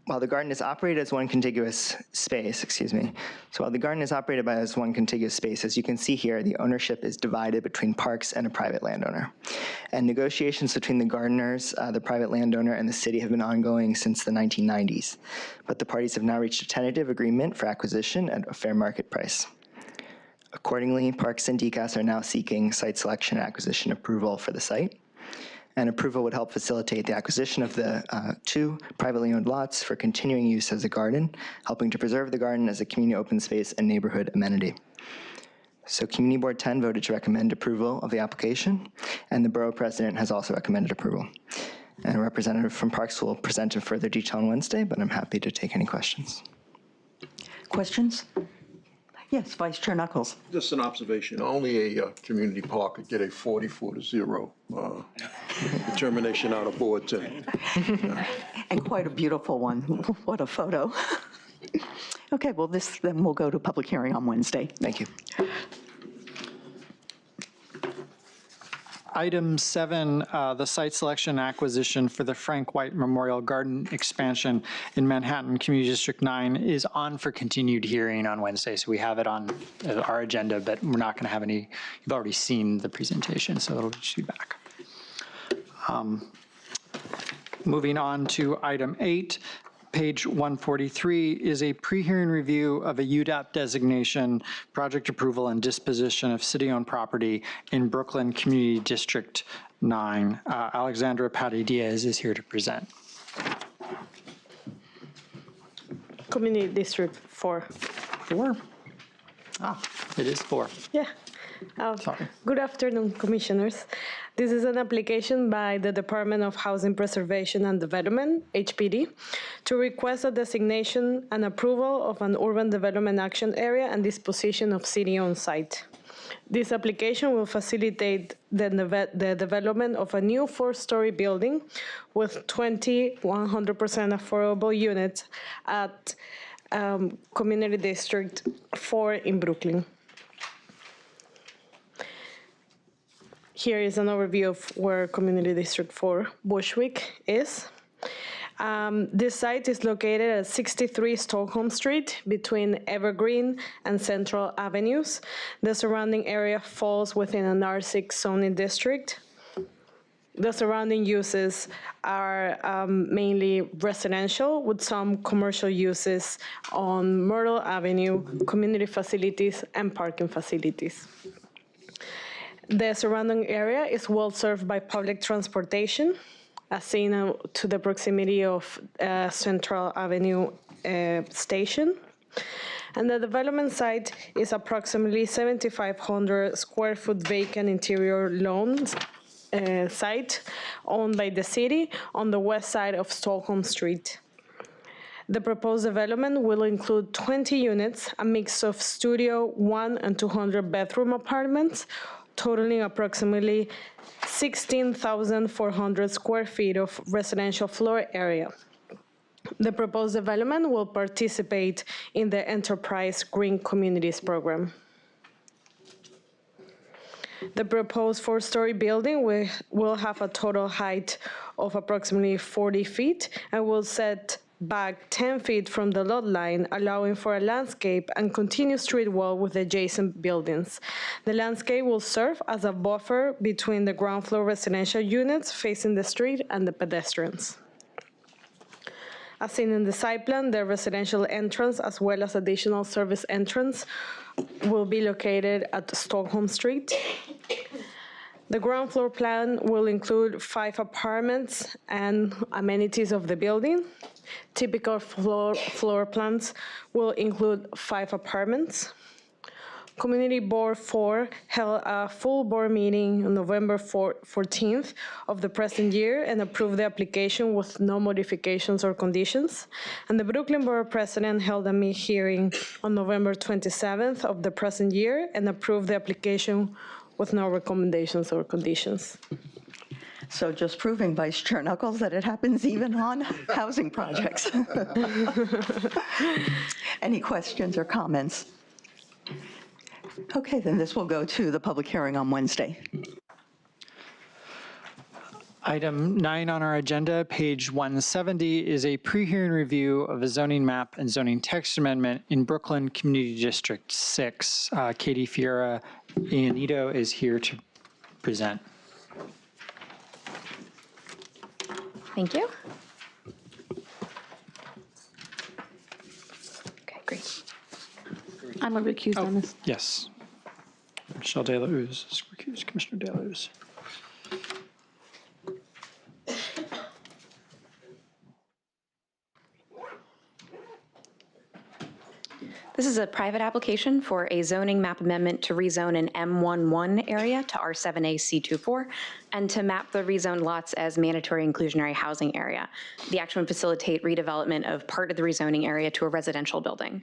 While the garden is operated as one contiguous space, so while the garden is operated as one contiguous space, as you can see here, the ownership is divided between Parks and a private landowner. And negotiations between the gardeners, the private landowner, and the city have been ongoing since the 1990s. But the parties have now reached a tentative agreement for acquisition at a fair market price. Accordingly, Parks and DCAS are now seeking site selection and acquisition approval for the site. And approval would help facilitate the acquisition of the 2 privately owned lots for continuing use as a garden, helping to preserve the garden as a community open space and neighborhood amenity. So Community Board 10 voted to recommend approval of the application, and the Borough President has also recommended approval. And a representative from Parks will present in further detail on Wednesday, but I'm happy to take any questions. Questions? Yes, Vice Chair Knuckles. Just an observation. Only a community park could get a 44-0 determination out of Board 10. Yeah. And quite a beautiful one. What a photo. Okay, well, then we'll go to public hearing on Wednesday. Thank you. Item 7, the site selection acquisition for the Frank White Memorial Garden expansion in Manhattan Community District 9 is on for continued hearing on Wednesday. So we have it on our agenda, but we're not going to have any, you've already seen the presentation, so it'll just be back. Moving on to item 8. Page 143 is a pre-hearing review of a UDAP designation, project approval, and disposition of city-owned property in Brooklyn Community District 9. Alexandra Patty Diaz is here to present. Community District 4. 4? It is 4. Yeah. Sorry. Good afternoon, Commissioners. This is an application by the Department of Housing Preservation and Development, HPD, to request a designation and approval of an urban development action area and disposition of city-owned site. This application will facilitate the development of a new 4-story building with 20 100% affordable units at Community District 4 in Brooklyn. Here is an overview of where Community District 4 Bushwick is. This site is located at 63 Stockholm Street between Evergreen and Central Avenues. The surrounding area falls within an R6 zoning district. The surrounding uses are mainly residential with some commercial uses on Myrtle Avenue, community facilities, and parking facilities. The surrounding area is well served by public transportation, as seen to the proximity of Central Avenue station. And the development site is approximately 7,500 square foot vacant interior loans site owned by the city on the west side of Stockholm Street. The proposed development will include 20 units, a mix of studio, 1 and 200 bedroom apartments, totaling approximately 16,400 square feet of residential floor area. The proposed development will participate in the Enterprise Green Communities program. The proposed 4-story building will have a total height of approximately 40 feet and will set back 10 feet from the lot line, allowing for a landscape and continuous street wall with adjacent buildings. The landscape will serve as a buffer between the ground floor residential units facing the street and the pedestrians. As seen in the site plan, the residential entrance as well as additional service entrance will be located at Stockholm Street. The ground floor plan will include 5 apartments and amenities of the building. Typical floor plans will include 5 apartments. Community Board 4 held a full board meeting on November 14th of the present year and approved the application with no modifications or conditions. And the Brooklyn Borough President held a hearing on November 27th of the present year and approved the application with no recommendations or conditions. So just proving, Vice Chair Knuckles, that it happens even on housing projects. Any questions or comments? Okay, then this will go to the public hearing on Wednesday. Item 9 on our agenda, page 170, is a pre-hearing review of a zoning map and zoning text amendment in Brooklyn Community District 6. Katie Fiera Iannito is here to present. Thank you. Okay, great. I'm a recused on this. Yes. Michelle De La Uz is recused. Commissioner De La Uz. This is a private application for a zoning map amendment to rezone an M11 area to R7A C24 and to map the rezoned lots as mandatory inclusionary housing area. The action would facilitate redevelopment of part of the rezoning area to a residential building.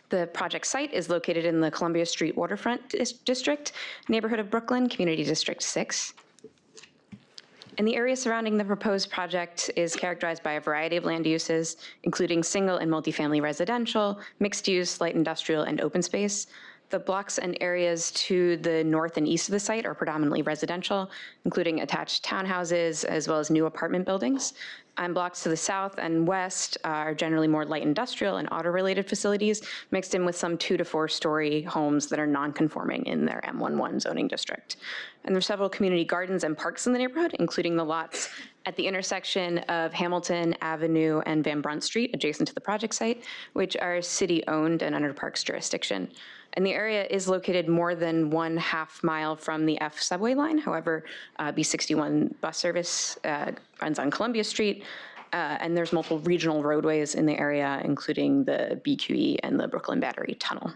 The project site is located in the Columbia Street Waterfront District, neighborhood of Brooklyn, Community District 6. And the area surrounding the proposed project is characterized by a variety of land uses, including single and multifamily residential, mixed use, light industrial, and open space. The blocks and areas to the north and east of the site are predominantly residential, including attached townhouses as well as new apartment buildings. And blocks to the south and west are generally more light industrial and auto-related facilities, mixed in with some 2 to 4 story homes that are non-conforming in their M11 zoning district. And there are several community gardens and parks in the neighborhood, including the lots at the intersection of Hamilton Avenue and Van Brunt Street, adjacent to the project site, which are city-owned and under the park's jurisdiction. And the area is located more than 1/2 mile from the F subway line. However, B61 bus service runs on Columbia Street, and there's multiple regional roadways in the area, including the BQE and the Brooklyn Battery Tunnel.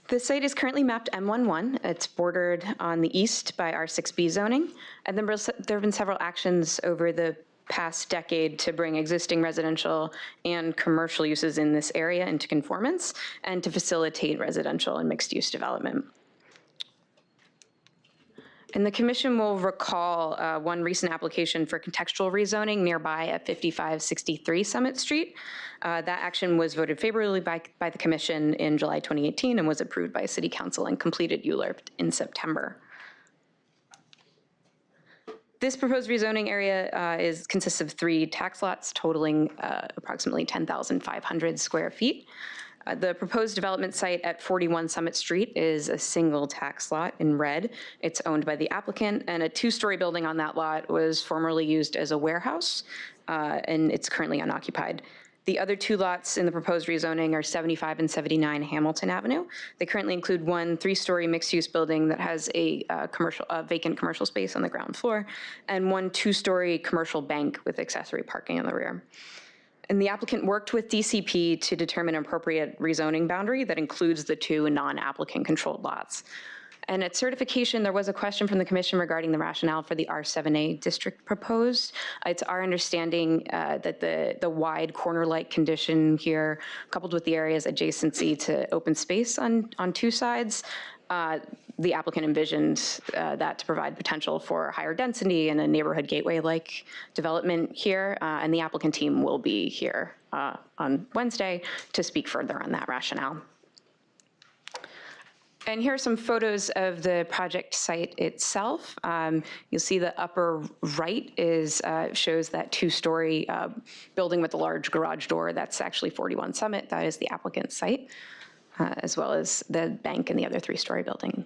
The site is currently mapped M11. It's bordered on the east by R6B zoning, and there have been several actions over the past decade to bring existing residential and commercial uses in this area into conformance and to facilitate residential and mixed-use development. And the commission will recall one recent application for contextual rezoning nearby at 5563 Summit Street. That action was voted favorably by the commission in July 2018 and was approved by City Council and completed ULURP in September. This proposed rezoning area consists of 3 tax lots totaling approximately 10,500 square feet. The proposed development site at 41 Summit Street is a single tax lot in red. It's owned by the applicant, and a 2-story building on that lot was formerly used as a warehouse, and it's currently unoccupied. The other 2 lots in the proposed rezoning are 75 and 79 Hamilton Avenue. They currently include one 3-story mixed-use building that has a vacant commercial space on the ground floor, and one 2-story commercial bank with accessory parking in the rear. And the applicant worked with DCP to determine an appropriate rezoning boundary that includes the 2 non-applicant controlled lots. And at certification, there was a question from the commission regarding the rationale for the R7A district proposed. It's our understanding that the wide corner-like condition here, coupled with the area's adjacency to open space on 2 sides, the applicant envisioned that to provide potential for higher density and a neighborhood gateway-like development here, and the applicant team will be here on Wednesday to speak further on that rationale. And here are some photos of the project site itself. You'll see the upper right shows that 2-story building with a large garage door. That's actually 41 Summit. That is the applicant's site, as well as the bank and the other 3-story building.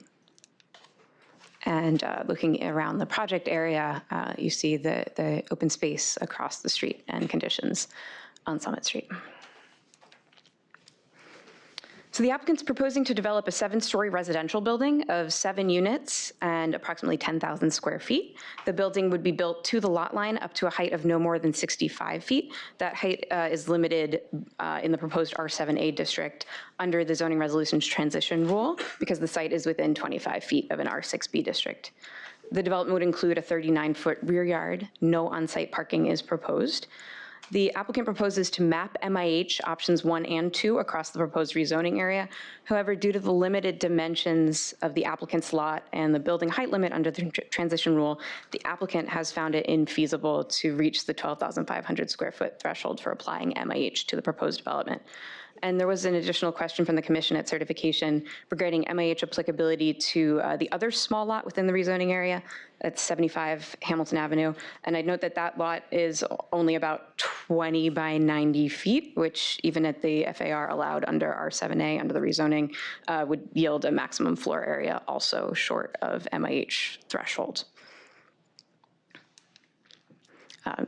And looking around the project area, you see the open space across the street and conditions on Summit Street. So the applicant's proposing to develop a 7-story residential building of 7 units and approximately 10,000 square feet. The building would be built to the lot line up to a height of no more than 65 feet. That height is limited in the proposed R7A district under the zoning resolutions transition rule because the site is within 25 feet of an R6B district. The development would include a 39-foot rear yard. No on-site parking is proposed. The applicant proposes to map MIH options 1 and 2 across the proposed rezoning area. However, due to the limited dimensions of the applicant's lot and the building height limit under the transition rule, the applicant has found it infeasible to reach the 12,500 square foot threshold for applying MIH to the proposed development. And there was an additional question from the commission at certification regarding MIH applicability to the other small lot within the rezoning area. That's 75 Hamilton Avenue. And I'd note that that lot is only about 20 by 90 feet, which even at the FAR allowed under R7A under the rezoning would yield a maximum floor area also short of MIH threshold.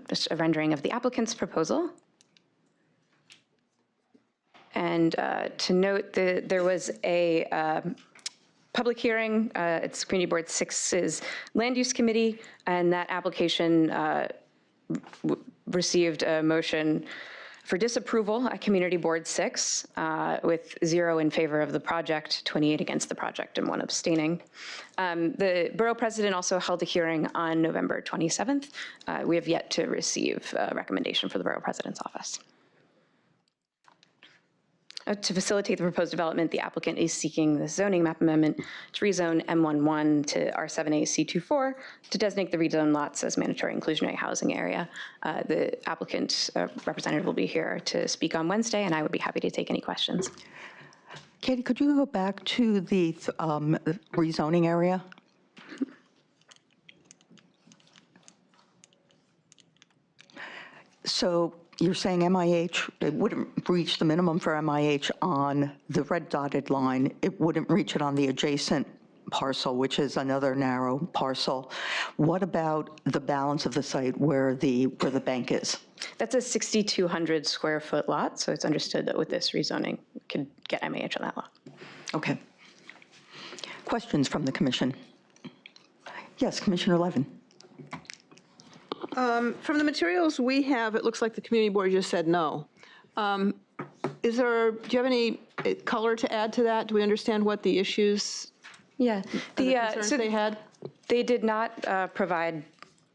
Just a rendering of the applicant's proposal. And to note that there was a public hearing, it's Community Board 6's Land Use Committee, and that application received a motion for disapproval at Community Board 6 with 0 in favor of the project, 28 against the project, and 1 abstaining. The borough president also held a hearing on November 27th. We have yet to receive a recommendation for the borough president's office. To facilitate the proposed development, the applicant is seeking the zoning map amendment to rezone M11 to R7A C24 to designate the rezoned lots as mandatory inclusionary housing area. The applicant representative will be here to speak on Wednesday, and I would be happy to take any questions. Katie, could you go back to the rezoning area? So you're saying MIH, it wouldn't reach the minimum for MIH on the red dotted line. It wouldn't reach it on the adjacent parcel, which is another narrow parcel. What about the balance of the site where the bank is? That's a 6,200 square foot lot, so it's understood that with this rezoning, we could get MAH on that lot. Okay. Questions from the commission? Yes, Commissioner Levin. From the materials we have, it looks like the community board just said no. Do you have any color to add to that? Do we understand what the issues, the concerns so they had? They did not provide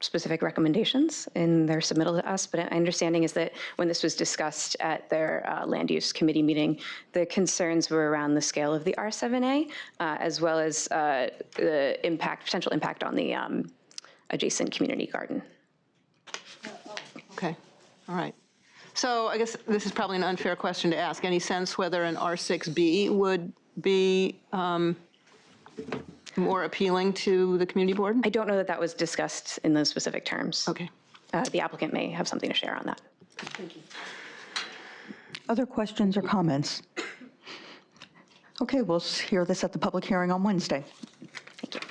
specific recommendations in their submittal to us, but my understanding is that when this was discussed at their land use committee meeting, the concerns were around the scale of the R7A, as well as the potential impact on the adjacent community garden. Okay, all right. So I guess this is probably an unfair question to ask. Any sense whether an R6B would be more appealing to the community board? I don't know that that was discussed in those specific terms. Okay. The applicant may have something to share on that. Thank you. Other questions or comments? Okay, we'll hear this at the public hearing on Wednesday. Thank you.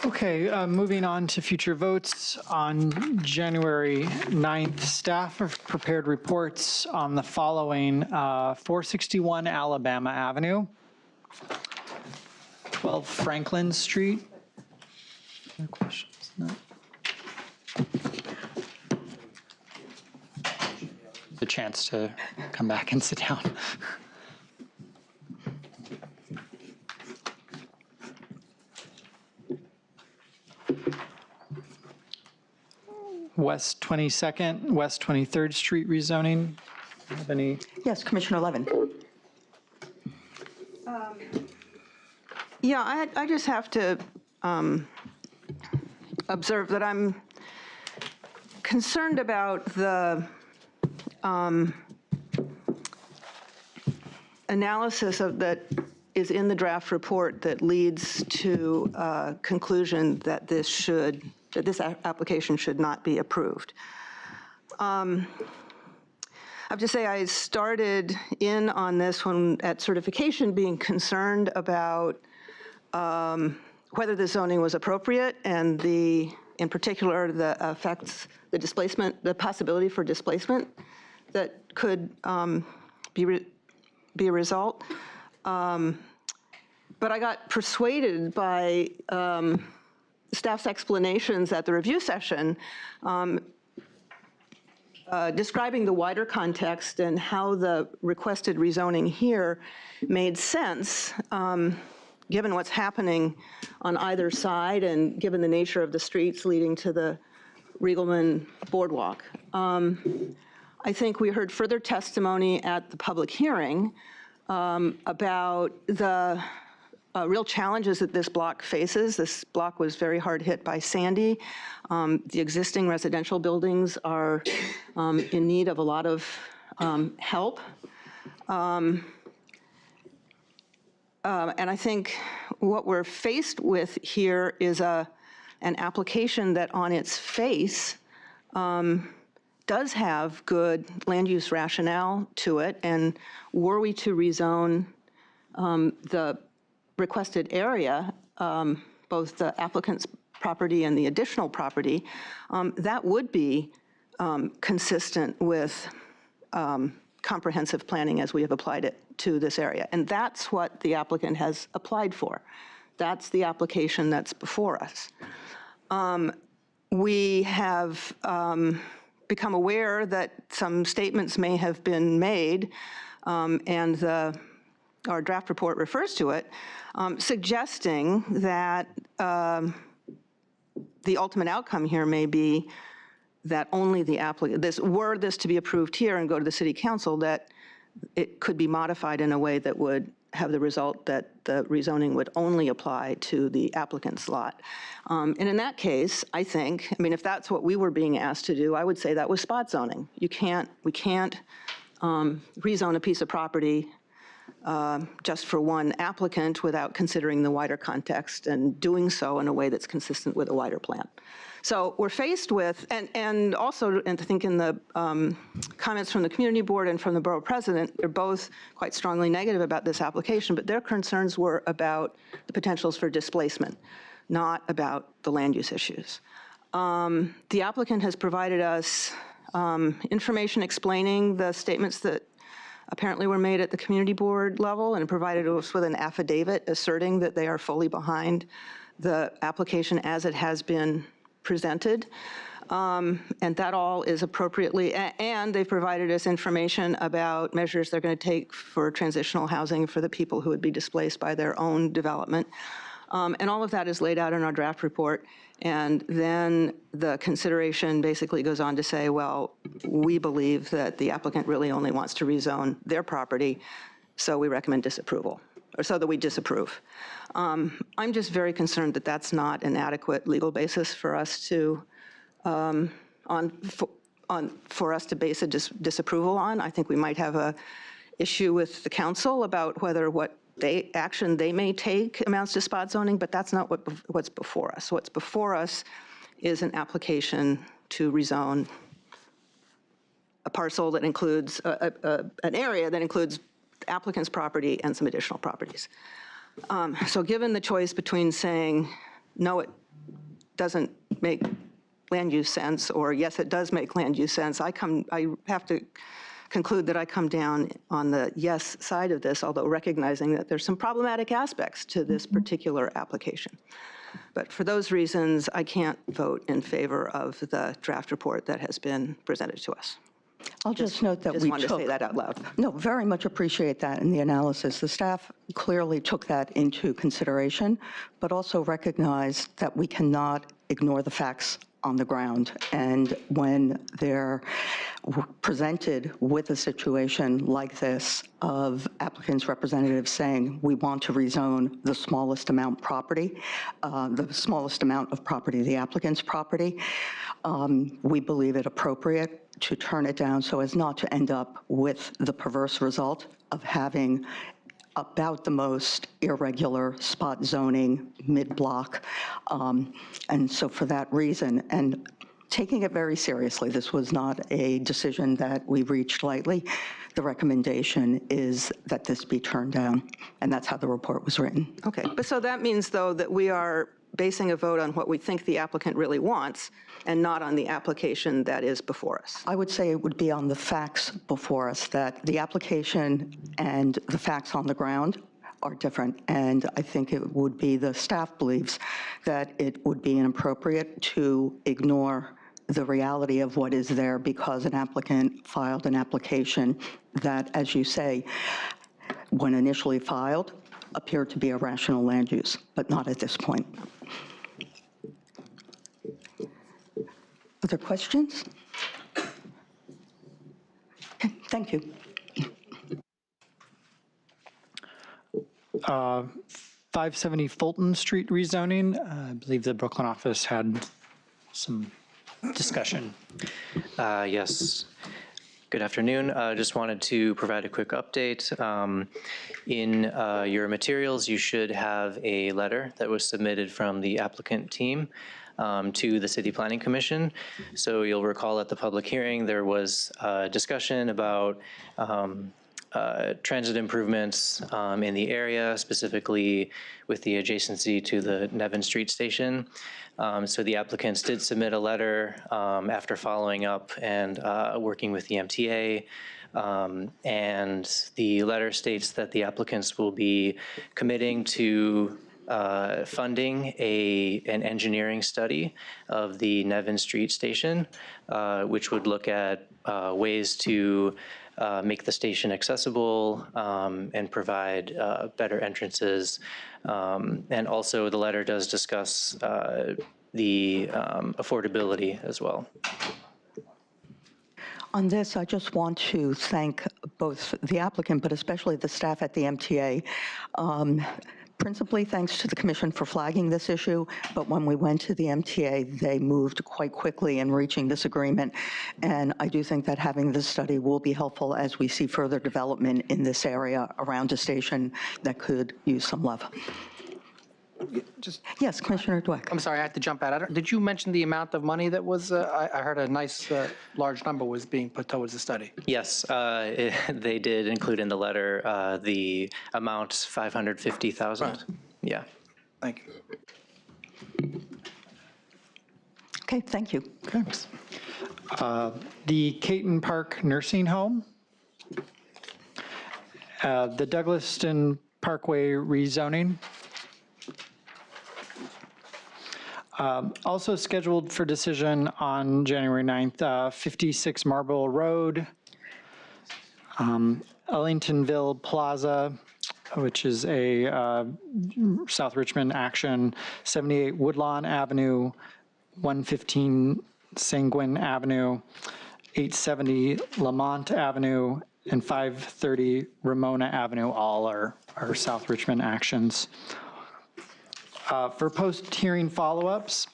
Okay, moving on to future votes. On January 9th, staff have prepared reports on the following: 461 Alabama Avenue, 12 Franklin Street. No questions? No. The chance to come back and sit down. West 22nd, West 23rd Street rezoning. Have any? Yes, Commissioner Levin. Yeah, I just have to observe that I'm concerned about the analysis that is in the draft report that leads to a conclusion that this application should not be approved. I have to say I started in on this one at certification, being concerned about whether the zoning was appropriate and in particular, the effects, the displacement, the possibility for displacement that could be a result. But I got persuaded by staff's explanations at the review session, describing the wider context and how the requested rezoning here made sense, given what's happening on either side and given the nature of the streets leading to the Riegelman Boardwalk. I think we heard further testimony at the public hearing about the real challenges that this block faces. This block was very hard hit by Sandy. The existing residential buildings are in need of a lot of help. And I think what we're faced with here is an application that on its face does have good land use rationale to it. And were we to rezone the requested area, both the applicant's property and the additional property, that would be consistent with comprehensive planning as we have applied it to this area. And that's what the applicant has applied for. That's the application that's before us. We have become aware that some statements may have been made, and our draft report refers to it, suggesting that the ultimate outcome here may be that only the applicant, were this to be approved here and go to the city council, that it could be modified in a way that would have the result that the rezoning would only apply to the applicant's lot. And in that case, I think, if that's what we were being asked to do, I would say that was spot zoning. We can't rezone a piece of property just for one applicant without considering the wider context and doing so in a way that's consistent with a wider plan. So we're faced with, and also, and I think in the comments from the community board and from the borough president, they're both quite strongly negative about this application, but their concerns were about the potentials for displacement, not about the land use issues. The applicant has provided us information explaining the statements that apparently were made at the community board level and provided us with an affidavit asserting that they are fully behind the application as it has been presented. And that all is appropriately, and they've provided us information about measures they're going to take for transitional housing for the people who would be displaced by their own development. And all of that is laid out in our draft report. And then the consideration basically goes on to say, well, we believe that the applicant really only wants to rezone their property, so we recommend disapproval, or so that we disapprove. I'm just very concerned that that's not an adequate legal basis for us to for us to base a disapproval on. I think we might have a issue with the council about whether what action they may take amounts to spot zoning, but that's not what's before us. What's before us is an application to rezone a parcel that includes an area that includes applicant's property and some additional properties. So given the choice between saying, no, it doesn't make land use sense, or yes, it does make land use sense, I have to conclude that I come down on the yes side of this, although recognizing that there's some problematic aspects to this particular application. But for those reasons, I can't vote in favor of the draft report that has been presented to us. I'll just note that we wanted to say that out loud. No, very much appreciate that in the analysis. The staff clearly took that into consideration, but also recognized that we cannot ignore the facts on the ground. And when they're presented with a situation like this of applicants' representatives saying, we want to rezone the smallest amount property, the smallest amount of property, the applicant's property, we believe it appropriate to turn it down so as not to end up with the perverse result of having about the most irregular spot zoning mid-block. And so for that reason, and taking it very seriously, this was not a decision that we reached lightly. The recommendation is that this be turned down, and that's how the report was written. Okay, but so that means, though, that we are basing a vote on what we think the applicant really wants and not on the application that is before us. I would say it would be on the facts before us, that the application and the facts on the ground are different. And I think it would be, the staff believes that it would be inappropriate to ignore the reality of what is there because an applicant filed an application that, as you say, when initially filed, appeared to be a rational land use, but not at this point. Other questions? Okay, thank you. 570 Fulton Street rezoning. I believe the Brooklyn office had some discussion. Yes. Good afternoon. Just wanted to provide a quick update. In your materials, you should have a letter that was submitted from the applicant team to the City Planning Commission. So you'll recall at the public hearing, there was discussion about transit improvements in the area, specifically with the adjacency to the Nevin Street station. So the applicants did submit a letter after following up and working with the MTA. And the letter states that the applicants will be committing to funding an engineering study of the Nevin Street station, which would look at ways to make the station accessible and provide better entrances. And also the letter does discuss the affordability as well. On this, I just want to thank both the applicant, but especially the staff at the MTA. principally thanks to the commission for flagging this issue, but when we went to the MTA, they moved quite quickly in reaching this agreement. And I do think that having this study will be helpful as we see further development in this area around a station that could use some love. Yes, Commissioner Dweck. I'm sorry, I had to jump out. Did you mention the amount of money that was, I heard a nice large number was being put towards the study? Yes, they did include in the letter the amount, $550,000. Right. Yeah. Thank you. Okay, thank you. Okay. The Caton Park Nursing Home, the Douglaston Parkway rezoning. Also scheduled for decision on January 9th, 56 Marlborough Road, Ellingtonville Plaza, which is a South Richmond action, 78 Woodlawn Avenue, 115 Sanguine Avenue, 870 Lamont Avenue, and 530 Ramona Avenue, all are South Richmond actions. For post-hearing follow-ups,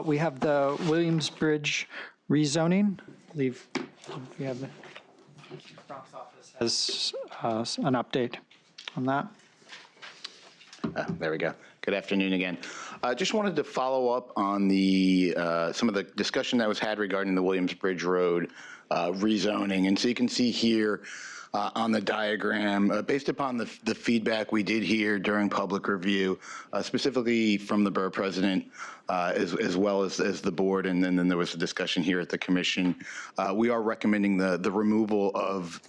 we have the Williamsbridge rezoning. I believe we have the Bronx office has an update on that. There we go. Good afternoon again. Just wanted to follow up on the some of the discussion that was had regarding the Williamsbridge Road rezoning. And so you can see here on the diagram, based upon the feedback we did hear during public review, specifically from the borough president, as well as the board, and then there was a discussion here at the commission. We are recommending the removal of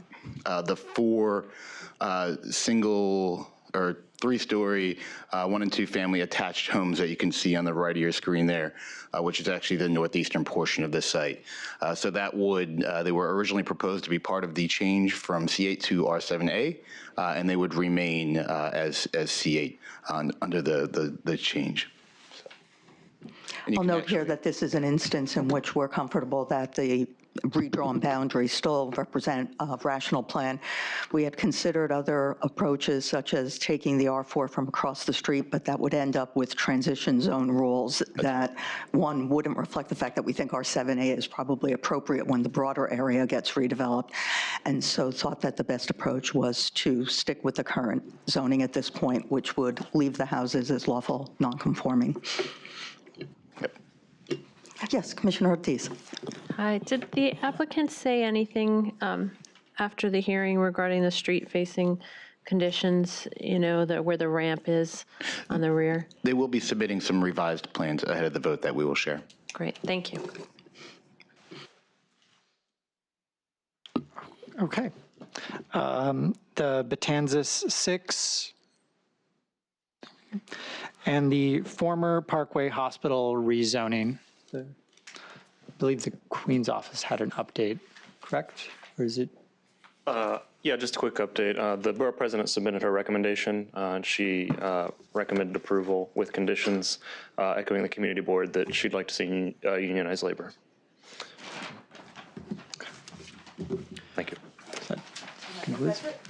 the 4 single or 3-story, 1 and 2 family attached homes that you can see on the right of your screen there, which is actually the northeastern portion of this site. So that would, they were originally proposed to be part of the change from C8 to R7A, and they would remain as C8 under the change. I'll note here that this is an instance in which we're comfortable that the redrawn boundaries still represent a rational plan. We had considered other approaches, such as taking the R4 from across the street, but that would end up with transition zone rules that, one, wouldn't reflect the fact that we think R7A is probably appropriate when the broader area gets redeveloped, and so thought that the best approach was to stick with the current zoning at this point, which would leave the houses as lawful non-conforming. Yes, Commissioner Ortiz. Hi, did the applicant say anything after the hearing regarding the street-facing conditions, you know, where the ramp is on the rear? They will be submitting some revised plans ahead of the vote that we will share. Great, thank you. Okay. The Betanzas 6 and the former Parkway Hospital rezoning. I believe the Queen's office had an update, correct? Or is it? Yeah, just a quick update. The borough president submitted her recommendation, and she recommended approval with conditions, echoing the community board that she'd like to see unionized labor. Thank you.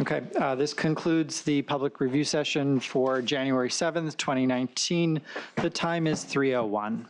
Okay, this concludes the public review session for January 7th, 2019. The time is 3:01.